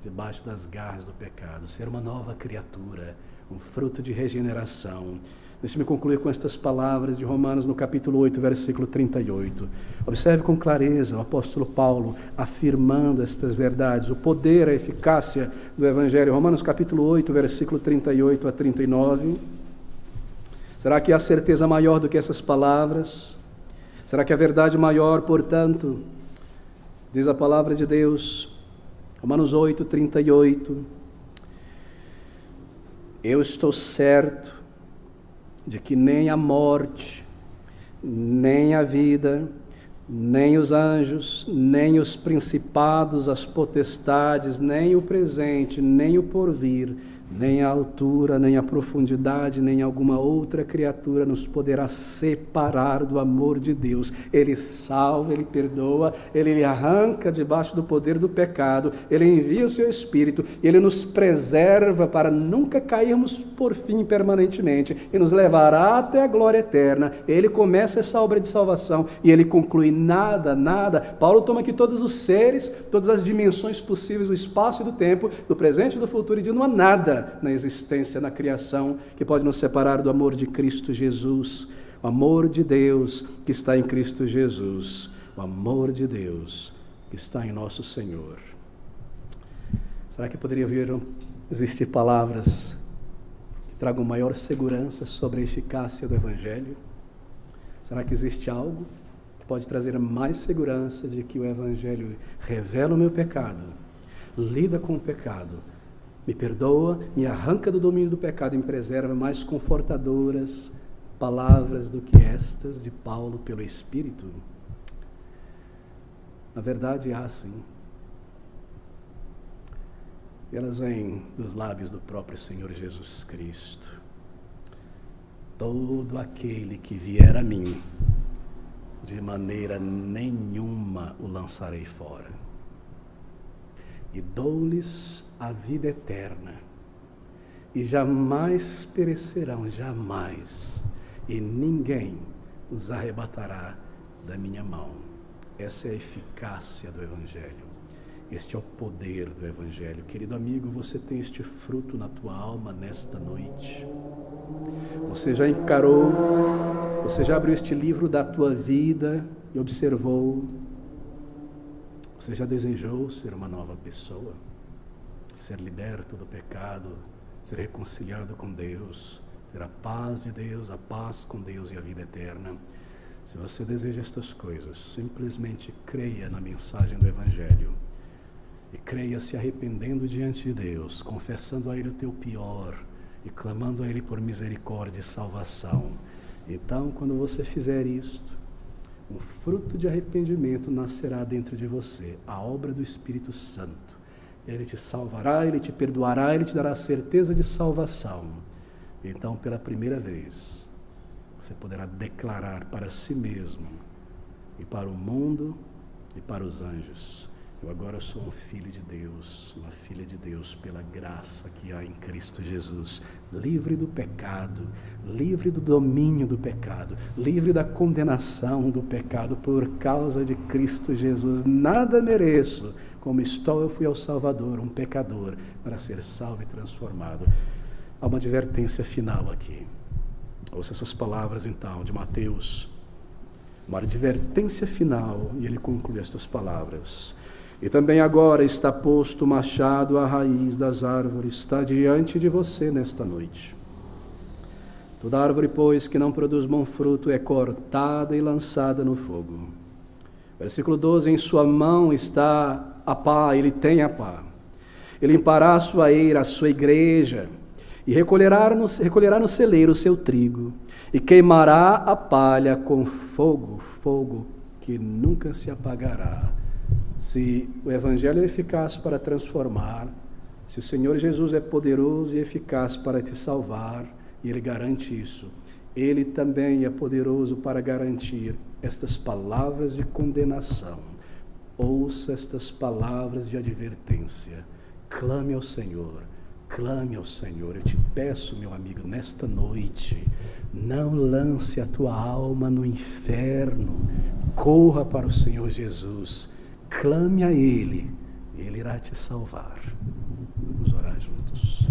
debaixo das garras do pecado. Ser uma nova criatura, um fruto de regeneração. Deixe-me concluir com estas palavras de Romanos no capítulo 8, versículo 38. Observe com clareza o apóstolo Paulo afirmando estas verdades, o poder, a eficácia do Evangelho. Romanos capítulo 8, versículo 38 a 39. Será que há certeza maior do que essas palavras? Será que a verdade maior, portanto, diz a palavra de Deus, Romanos 8, 38. Eu estou certo de que nem a morte, nem a vida, nem os anjos, nem os principados, as potestades, nem o presente, nem o porvir, nem a altura, nem a profundidade, nem alguma outra criatura nos poderá separar do amor de Deus. Ele salva, Ele perdoa, Ele arranca debaixo do poder do pecado, Ele envia o seu Espírito, Ele nos preserva para nunca cairmos por fim permanentemente e nos levará até a glória eterna. Ele começa essa obra de salvação e Ele conclui nada. Paulo toma aqui todos os seres, todas as dimensões possíveis do espaço e do tempo, do presente e do futuro, e diz: não há nada na existência, na criação, que pode nos separar do amor de Cristo Jesus, o amor de Deus que está em Cristo Jesus, o amor de Deus que está em nosso Senhor. Será que poderia existir palavras que tragam maior segurança sobre a eficácia do Evangelho? Será que existe algo que pode trazer mais segurança de que o Evangelho revela o meu pecado, lida com o pecado, me perdoa, me arranca do domínio do pecado e me preserva, mais confortadoras palavras do que estas de Paulo pelo Espírito? Na verdade, há sim. E elas vêm dos lábios do próprio Senhor Jesus Cristo. Todo aquele que vier a mim, de maneira nenhuma o lançarei fora. E dou-lhes a vida eterna, e jamais perecerão, jamais, e ninguém os arrebatará da minha mão. Essa é a eficácia do Evangelho. Este é o poder do Evangelho. Querido amigo, você tem este fruto na tua alma nesta noite. Você já encarou, você já abriu este livro da tua vida e observou. Você já desejou ser uma nova pessoa? Ser liberto do pecado, ser reconciliado com Deus, ter a paz de Deus, a paz com Deus e a vida eterna. Se você deseja estas coisas, simplesmente creia na mensagem do Evangelho. E creia se arrependendo diante de Deus, confessando a Ele o teu pior e clamando a Ele por misericórdia e salvação. Então, quando você fizer isto, um fruto de arrependimento nascerá dentro de você, a obra do Espírito Santo. Ele te salvará, Ele te perdoará, Ele te dará a certeza de salvação. Então, pela primeira vez, você poderá declarar para si mesmo e para o mundo e para os anjos: eu agora sou um filho de Deus, uma filha de Deus, pela graça que há em Cristo Jesus, livre do pecado, livre do domínio do pecado, livre da condenação do pecado por causa de Cristo Jesus. Nada mereço, como estou, eu fui ao Salvador, um pecador, para ser salvo e transformado. Há uma advertência final aqui. Ouça essas palavras então de Mateus, uma advertência final, e ele conclui estas palavras: e também agora está posto o machado à raiz das árvores, está diante de você nesta noite. Toda árvore, pois, que não produz bom fruto é cortada e lançada no fogo. Versículo 12, em sua mão está a pá, ele tem a pá. Ele limpará a sua eira, a sua igreja, e recolherá no celeiro o seu trigo, e queimará a palha com fogo, fogo que nunca se apagará. Se o Evangelho é eficaz para transformar, se o Senhor Jesus é poderoso e eficaz para te salvar, e Ele garante isso, Ele também é poderoso para garantir estas palavras de condenação. Ouça estas palavras de advertência. Clame ao Senhor. Clame ao Senhor. Eu te peço, meu amigo, nesta noite, não lance a tua alma no inferno. Corra para o Senhor Jesus. Clame a Ele. Ele irá te salvar. Vamos orar juntos.